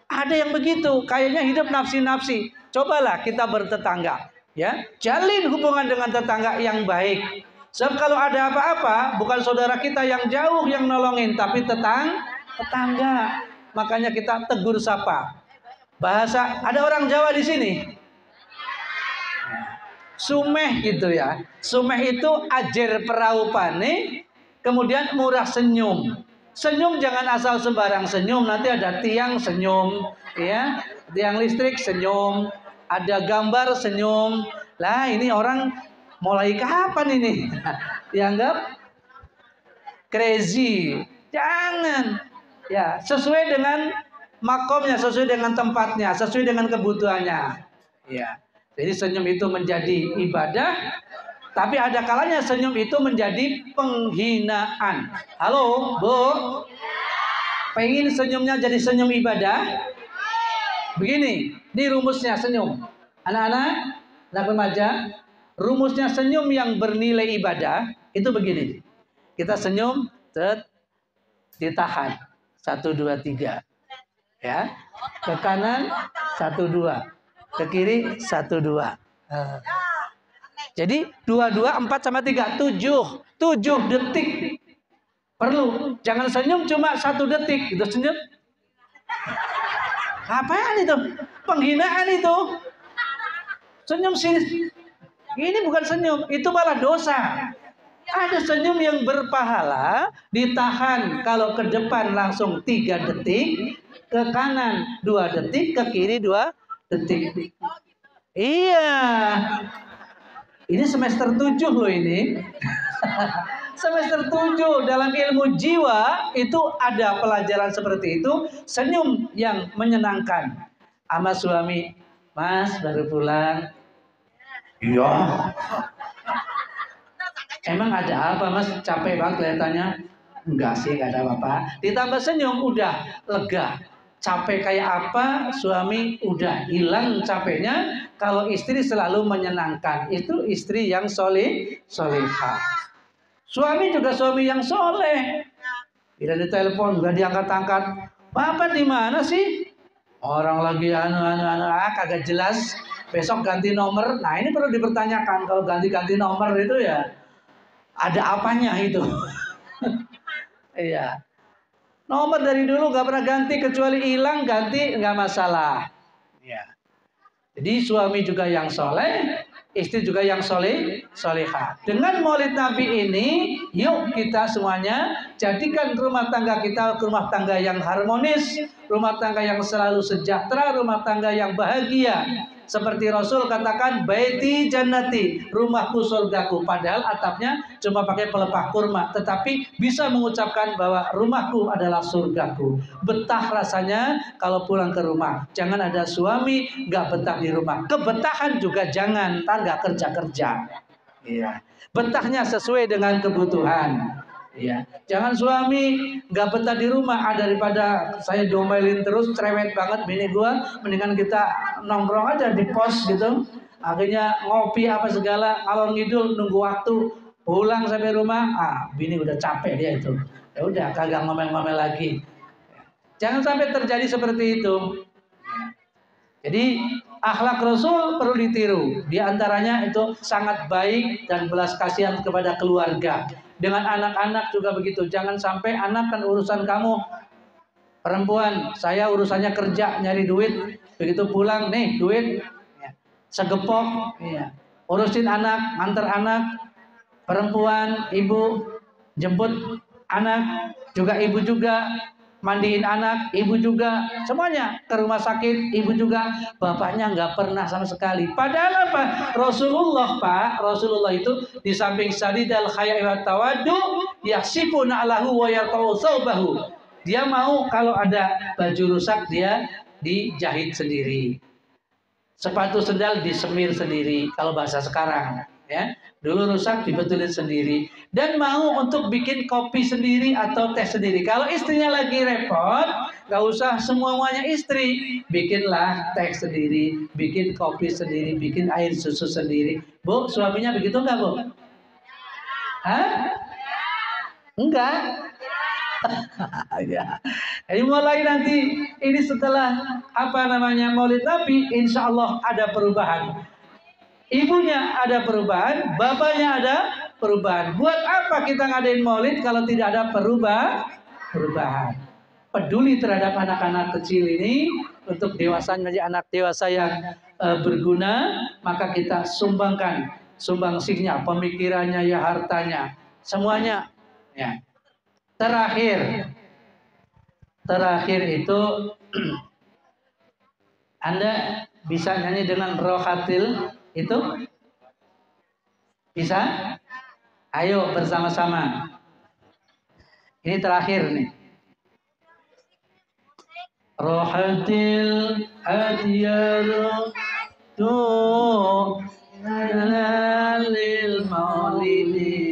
Speaker 1: Ada yang begitu. Kayaknya hidup nafsi-nafsi. Cobalah kita bertetangga. Ya, jalin hubungan dengan tetangga yang baik. Sebab kalau ada apa-apa, bukan saudara kita yang jauh yang nolongin, tapi tetangga. Makanya kita tegur sapa. Bahasa ada orang Jawa di sini. Sumeh gitu ya. Sumeh itu ajer peraupane, kemudian murah senyum. Senyum jangan asal sembarang senyum, nanti ada tiang senyum, ya. Tiang listrik senyum, ada gambar senyum. Lah ini orang mulai kapan ini? Dianggap crazy. Jangan. Ya, sesuai dengan makomnya, sesuai dengan tempatnya, sesuai dengan kebutuhannya. Ya. Jadi senyum itu menjadi ibadah, tapi ada kalanya senyum itu menjadi penghinaan. Halo, Bu? Pengen senyumnya jadi senyum ibadah? Begini, ini rumusnya senyum. Anak-anak, anak remaja, rumusnya senyum yang bernilai ibadah itu begini. Kita senyum, ditahan. 1, 2, 3. Ya. Ke kanan 1, 2. Ke kiri 1, 2. Jadi 2, 2, 4 sama 3, 7 detik. Perlu. Jangan senyum cuma 1 detik. Itu senyum. Apaan itu? Penghinaan itu. Senyum sini. Ini bukan senyum, itu malah dosa. Ada senyum yang berpahala, ditahan kalau ke depan langsung 3 detik, ke kanan 2 detik, ke kiri 2 detik. Iya. Ini semester 7 loh ini. Semester 7 dalam ilmu jiwa itu ada pelajaran seperti itu, senyum yang menyenangkan. Sama suami, Mas baru pulang. Iya. Emang ada apa Mas? Capek banget kelihatannya. Enggak sih, enggak ada apa-apa. Ditambah senyum udah lega. Capek kayak apa, suami udah hilang capeknya. Kalau istri selalu menyenangkan, itu istri yang solehah. Suami juga suami yang soleh. Bila ditelepon enggak diangkat-angkat. Bapak di mana sih? Orang lagi kagak jelas. Besok ganti nomor. Nah ini perlu dipertanyakan. Kalau ganti-ganti nomor itu ya ada apanya itu? Iya. Nomor dari dulu gak pernah ganti, kecuali hilang ganti nggak masalah. Iya. Jadi suami juga yang soleh, istri juga yang solehah. Dengan Maulid Nabi ini, yuk kita semuanya jadikan rumah tangga kita rumah tangga yang harmonis, rumah tangga yang selalu sejahtera, rumah tangga yang bahagia. Seperti Rasul katakan, baiti jannati, rumahku surgaku. Padahal atapnya cuma pakai pelepah kurma, tetapi bisa mengucapkan bahwa rumahku adalah surgaku. Betah rasanya kalau pulang ke rumah. Jangan ada suami nggak betah di rumah. Kebetahan juga jangan, ntar nggak kerja-kerja. Iya. Betahnya sesuai dengan kebutuhan. Iya. Jangan suami nggak betah di rumah, daripada saya domelin terus cerewet banget bini gua, mendingan kita nongkrong aja di pos gitu. Akhirnya ngopi apa segala, alor ngidul nunggu waktu pulang sampai rumah, bini udah capek dia itu. Ya udah kagak ngomel-ngomel lagi. Jangan sampai terjadi seperti itu. Jadi akhlak Rasul perlu ditiru. Di antaranya itu sangat baik dan belas kasihan kepada keluarga. Dengan anak-anak juga begitu. Jangan sampai anak kan urusan kamu. Perempuan, saya urusannya kerja, nyari duit. Begitu pulang, nih duit. Segepok. Urusin anak, antar anak. Perempuan, ibu, jemput anak. Juga ibu juga. Mandiin anak, ibu juga, semuanya ke rumah sakit, ibu juga, bapaknya nggak pernah sama sekali. Padahal apa? Rasulullah itu di samping sadidal khaya wa tawaddu yahsifuna alahu wa yartau saubahu. Dia mau kalau ada baju rusak dia dijahit sendiri. Sepatu sendal disemir sendiri kalau bahasa sekarang, ya. Dulu rusak dibetulin sendiri. Dan mau untuk bikin kopi sendiri atau teh sendiri. Kalau istrinya lagi repot, nggak usah semuanya istri. Bikinlah teh sendiri, bikin kopi sendiri, bikin air susu sendiri. Bu, suaminya begitu nggak, Bu? Hah? Enggak? Ya. Jadi mulai nanti ini setelah Maulid Nabi, insya Allah ada perubahan. Ibunya ada perubahan, bapaknya ada perubahan. Buat apa kita ngadain Maulid kalau tidak ada perubahan? Peduli terhadap anak-anak kecil ini untuk dewasa menjadi anak dewasa yang berguna, maka kita sumbangsihnya, pemikirannya, ya hartanya, semuanya, ya. Terakhir itu Anda bisa nyanyi dengan rohatil itu? Bisa? Ayo bersama-sama. Ini terakhir nih. Rohatil adiyadu tuh lil maulidi.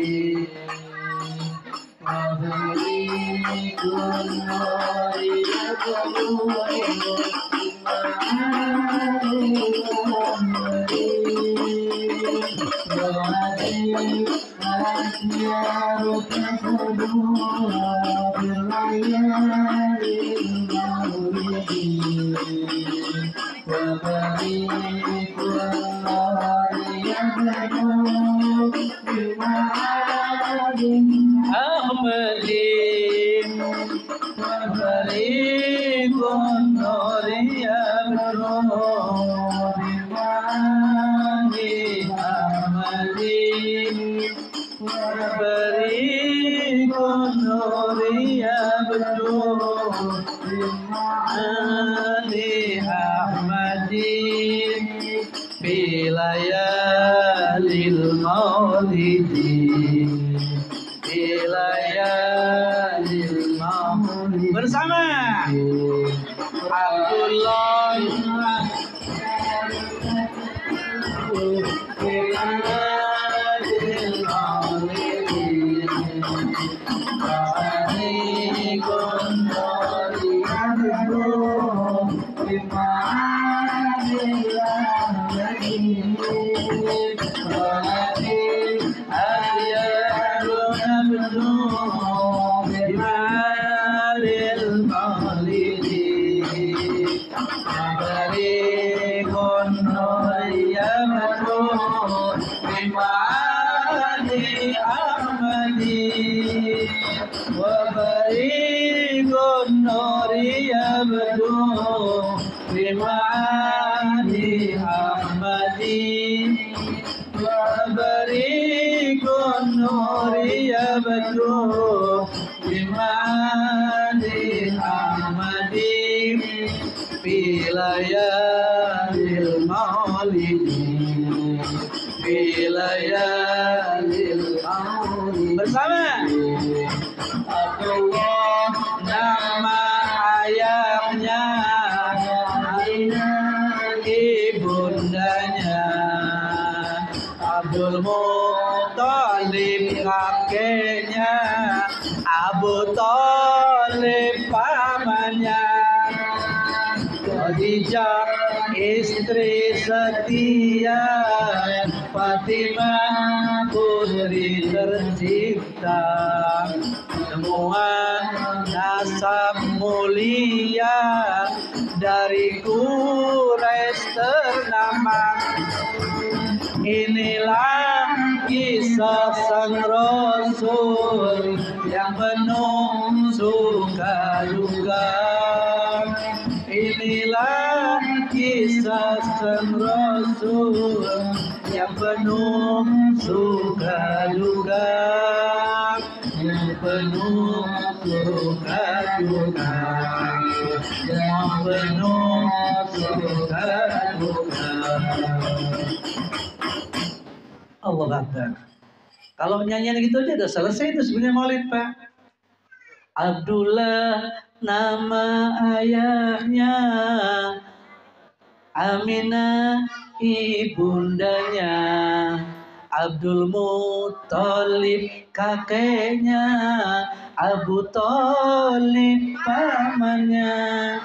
Speaker 1: Bersama Abdullah bersama Allah nama ayahnya, ibundanya, Abdul Muthalib kakeknya, Abu Thalib pamannya, Khadijah istri setia, Fatimah putri tercipta, semua nasab mulia dari Quraisy ternama. Inilah kisah sang Rasul yang penuh suka duka. Inilah kisah sang Rasul yang penuh suka duka, yang penuh suka duka, yang penuh suka duka. Allah Akbar. Kalau nyanyian gitu aja udah selesai itu sebenarnya Maulid, Pak. Abdullah nama ayahnya, Aminah ibundanya, Abdul Muthalib kakeknya, Abu Thalib pamannya,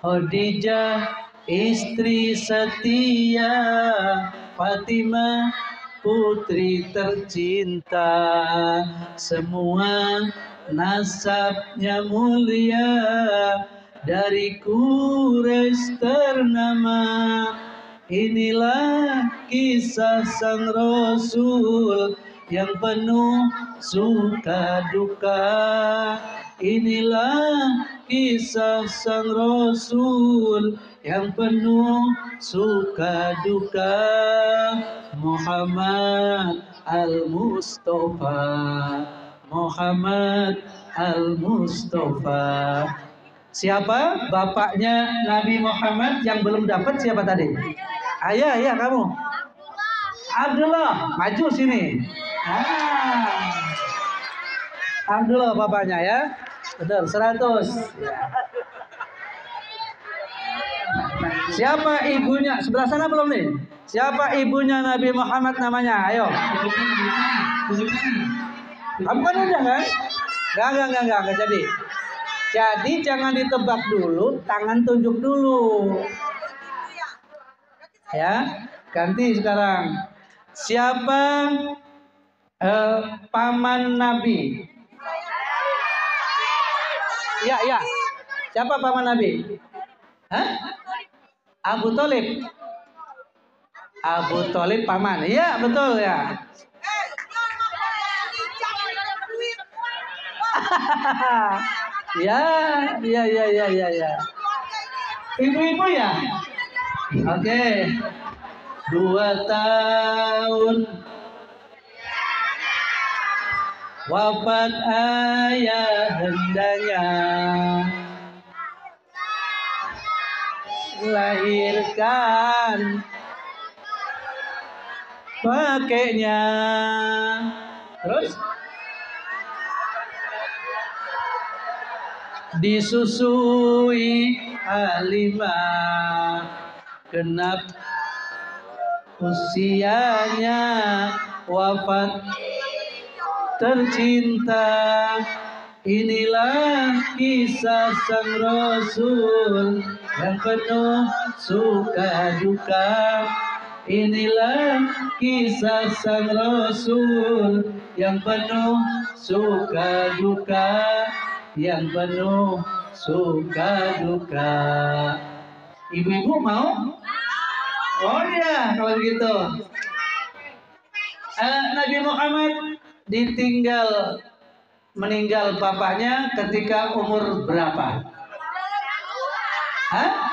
Speaker 1: Khadijah istri setia, Fatimah putri tercinta, semua nasabnya mulia, dari Quraisy ternama. Inilah kisah sang Rasul yang penuh suka duka. Inilah kisah sang Rasul yang penuh suka duka. Muhammad Al-Mustafa, Muhammad Al-Mustafa. Siapa bapaknya Nabi Muhammad yang belum dapat? Siapa tadi? Ayah kamu. Abdullah, maju sini. Abdullah bapaknya ya. Betul, 100. Siapa ibunya? Sebelah sana belum nih? Siapa ibunya Nabi Muhammad namanya? Ayo. Kamu kan udah kan? Enggak jadi. Jadi jangan ditebak dulu, tangan tunjuk dulu. Ya, ganti sekarang. Siapa paman Nabi? Ya. Siapa paman Nabi? Hah? Abu Thalib. Abu Thalib paman. Iya, betul ya. Ya. Ibu-ibu ya? Oke. 2 tahun wafat ayah hendanya, lahirkan pakainya. Terus disusui Halimah, genap usianya, wafat tercinta. Inilah kisah sang Rasul yang penuh suka duka. Inilah kisah sang Rasul yang penuh suka duka, yang penuh suka duka. Ibu-ibu mau? Oh ya, kalau begitu. Nabi Muhammad meninggal bapaknya ketika umur berapa? Hah?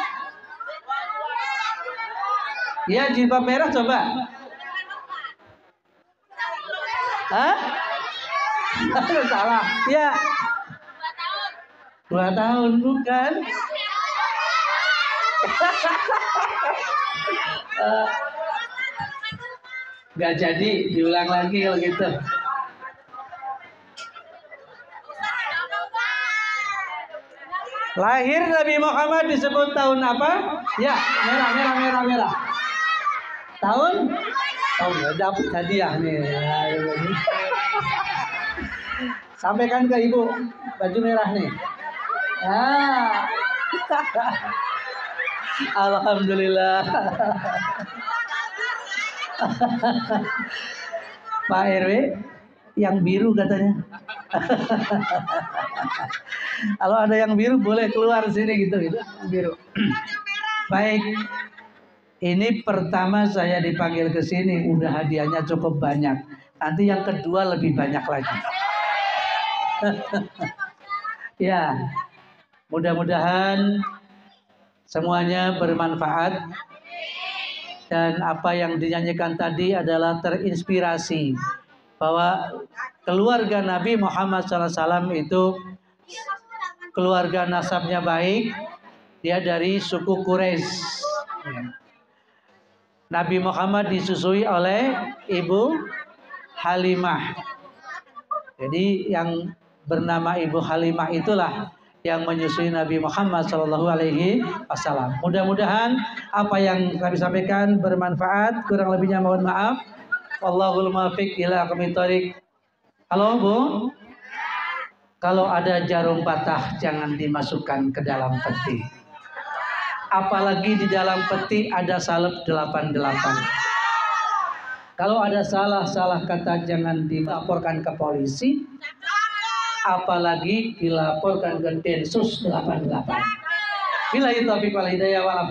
Speaker 1: Ya, jilbab merah coba. Hah? Salah. Ya. 2 tahun bukan? Gak jadi, diulang lagi kalau gitu. Lahir Nabi Muhammad disebut tahun apa? Ya, merah. Tahun dapat hadiah nih. Sampaikan ke ibu baju merah nih. Alhamdulillah. Pak RW yang biru katanya. Kalau ada yang biru boleh keluar sini gitu biru. Baik. Ini pertama saya dipanggil ke sini, udah hadiahnya cukup banyak. Nanti yang kedua lebih banyak lagi. Ya, mudah-mudahan semuanya bermanfaat dan apa yang dinyanyikan tadi adalah terinspirasi bahwa keluarga Nabi Muhammad SAW itu keluarga nasabnya baik, dia dari suku Quraisy. Nabi Muhammad disusui oleh Ibu Halimah. Jadi yang bernama Ibu Halimah itulah yang menyusui Nabi Muhammad Shallallahu Alaihi Wasallam. Mudah-mudahan apa yang kami sampaikan bermanfaat. Kurang lebihnya mohon maaf. Wallahul muwaffiq ila aqwamit thoriq. Halo Bu, kalau ada jarum patah jangan dimasukkan ke dalam peti. Apalagi di dalam peti ada salep 88. Kalau ada salah-salah kata jangan dilaporkan ke polisi, apalagi dilaporkan ke Densus 88. Billahi taufiq wal hidayah wa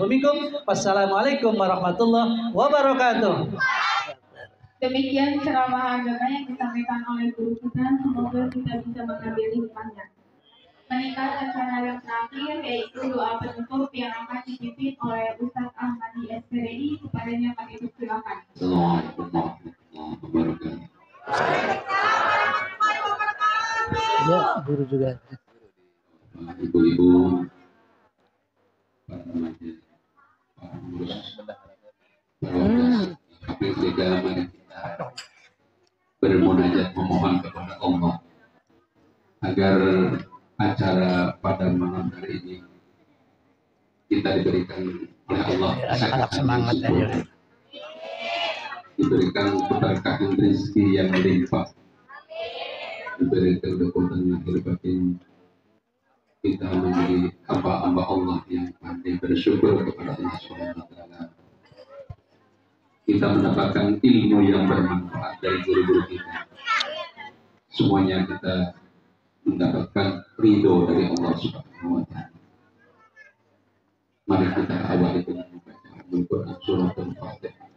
Speaker 1: wassalamualaikum warahmatullahi wabarakatuh.
Speaker 2: Demikian ceramah agama yang disampaikan oleh guru kita, semoga kita bisa mengambil hikmahnya. Menikah acara yang terakhir yaitu doa penutup yang akan dipimpin oleh Ustaz Ahmadi SPDI. Kepadanya kami persilakan.
Speaker 1: Ya, guru juga.
Speaker 3: Ibu-ibu, para remaja, para pengurus, mari kita bermunajat memohon kepada Allah agar acara pada malam hari ini kita diberikan oleh Allah
Speaker 1: anak semangat aja,
Speaker 3: diberikan keberkahan rezeki yang melimpah, diberikan kekuatan lahir batin, kita menjadi hamba-hamba Allah yang pandai bersyukur kepada Allah Subhanahu wa taala. Kita mendapatkan ilmu yang bermanfaat dari guru-guru kita. Semuanya kita mendapatkan ridho dari Allah Subhanahu wa taala. Mari kita awali dengan membaca Al-Quran surah Al-Fatihah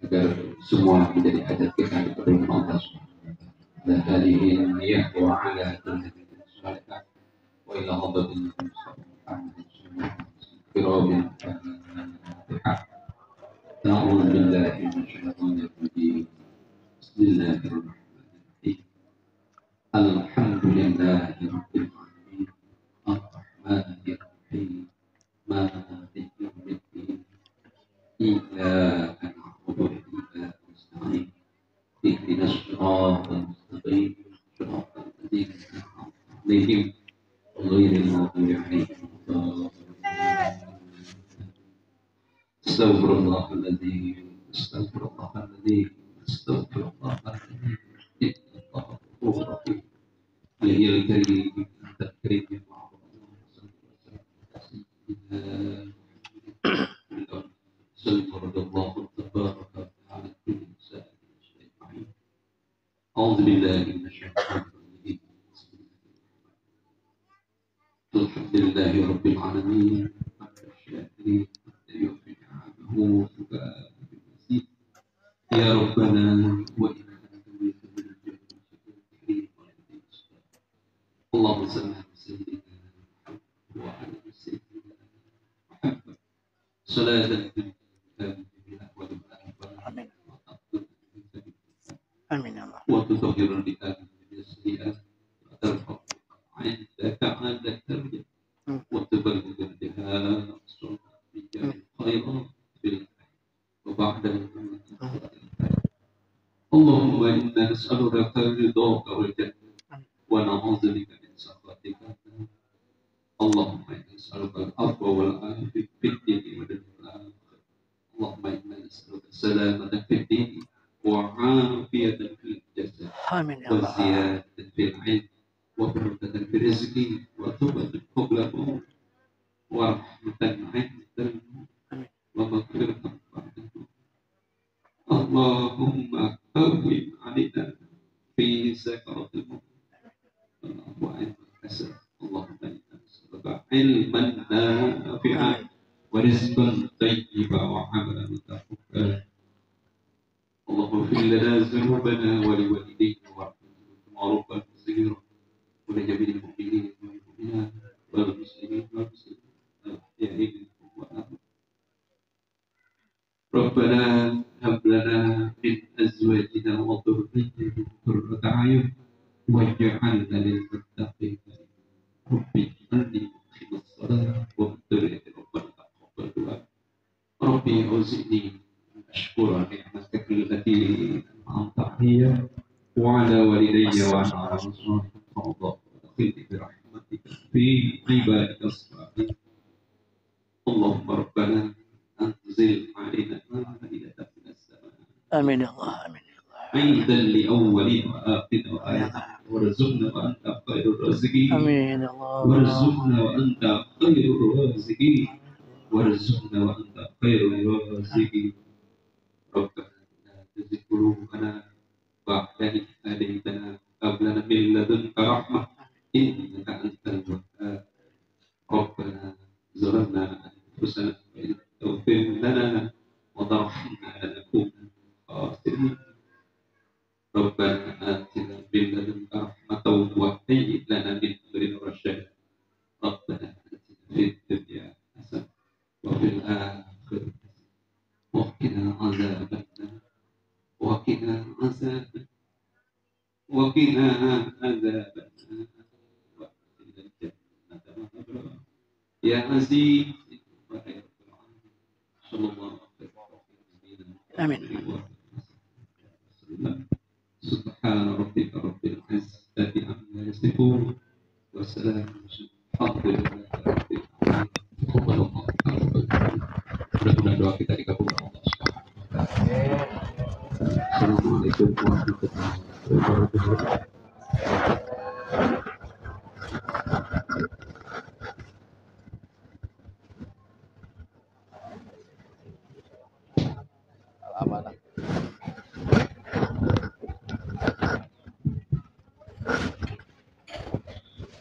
Speaker 3: agar semua menjadi hajat kita kepada Allah Subhanahu wa taala. Dan hadirin niyyah wa ala kulli salihah wa ila hadratin kiramin Al-Fatihah. A'udzu billahi minasyaitonir rajim. Bismillahirrahmanirrahim. Alhamdulillahi rabbil alamin. Ar-rahmanir rahim. Maliki yaumiddin. Iyyaka na'budu wa iyyaka nasta'in. Ihdinas siratal mustaqim. Siratal ladzina an'amta 'alaihim ghairil maghdubi 'alaihim. Astagfirullahaladzim, astagfirullahaladzim, astagfirullahaladzim. Innallaha ghafurur rahim. Aliyul karim, takrim ya Allah. Sallallahu tabaraka ta'ala kulli shay'in. A'udzu billahi minasyaitonir rajim. Alhamdulillahi rabbil alamin. Ya Rabbana wa Allahumma salli ala sayyidina wa ala sayyidina Muhammad salatan amin wa tutahhirul biha min sayyi'at wa tarfa'u 'indaka 'ala darajat wa tuballighuna biha khairat fil وبعد اللهم إنا نسألك رضاك والجنة ونعوذ بك من سخطك. اللهم إنا نسألك العفو والعافية في الدين والآخرة. اللهم إنا نسألك السلامة في الدين وعافية في الجسد وزيادة في العلم وبركة في الرزق وتوبة قبل الموت ورحمة عند الموت ومغفرة بعد الموت. اللهم هون علينا في سكرات الموت وعلم الحسن. اللهم إنا نسألك علما نافعا ورزقا طيبا وعملا متقبلا. اللهم اغفر لنا ذنوبنا ولوالدينا وارحمنا معروفا صغيرا ولجميع المؤمنين والمؤمنات والمسلمين والمسلمات الأحياء منهم والأموات. ربنا هب لنا من أزواجنا وذريتنا قرة أعين واجعلنا للمتقين رب اجعلني مقيم الصلاة ومن ذريتي ربنا تقبل دعاء. ربي أوزعني أن أشكر نعمتك التي أنعمت علي وعلى والدي وعلى رسول الله وادخلني برحمتك في عبادك الصالحين. اللهم ربنا أنزل علينا مائدة من السماء.
Speaker 1: آمين يا الله، آمين يا الله.
Speaker 3: عيدا لأولين وآخرين وآية وارزقنا وأنت خير الرازقين.
Speaker 1: آمين يا الله.
Speaker 3: وارزقنا وأنت خير الرازقين. وارزقنا وأنت خير الرازقين. ربنا لا تزغ قلوبنا بعد إذ هديتنا وهب لنا من لدنك رحمة إنك أنت الوهاب. ربنا ظلمنا أنفسنا وإن تغفر لنا وترحمنا لنكون من الخاسرين. ربنا آتنا من لدنك رحمة وهيئ لنا من أمرنا رشدا. ربنا آتنا في الدنيا حسنة وفي الآخرة وقنا عذاب النار وقنا عذاب وقنا عذاب النار وأدخلنا الجنة مع الأبرار يا عزيز يا رب العالمين. صلى الله عليه وسلم.
Speaker 1: آمين.
Speaker 3: سبحان ربك رب العزة عما يصفون وسلام الحمد لله رب العالمين. Mudah-mudahan doa kita dikabulkan Allah Subhanahu wa taala. Assalamualaikum warahmatullahi wabarakatuh.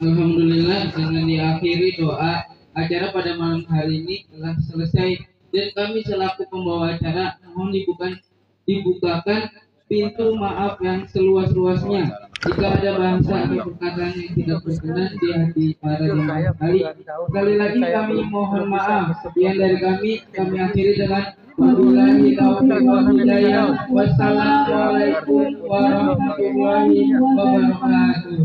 Speaker 4: Alhamdulillah, dengan diakhiri doa, acara pada malam hari ini telah selesai dan kami selaku pembawa acara mohon dibukakan pintu maaf yang seluas-luasnya. Jika ada bahasa atau perkataan yang tidak berkenan di hati para jemaah sekali lagi kami mohon maaf. Yang dari kami akhiri dengan wabillahi taufiq wal hidayah. Wassalamualaikum warahmatullahi wabarakatuh.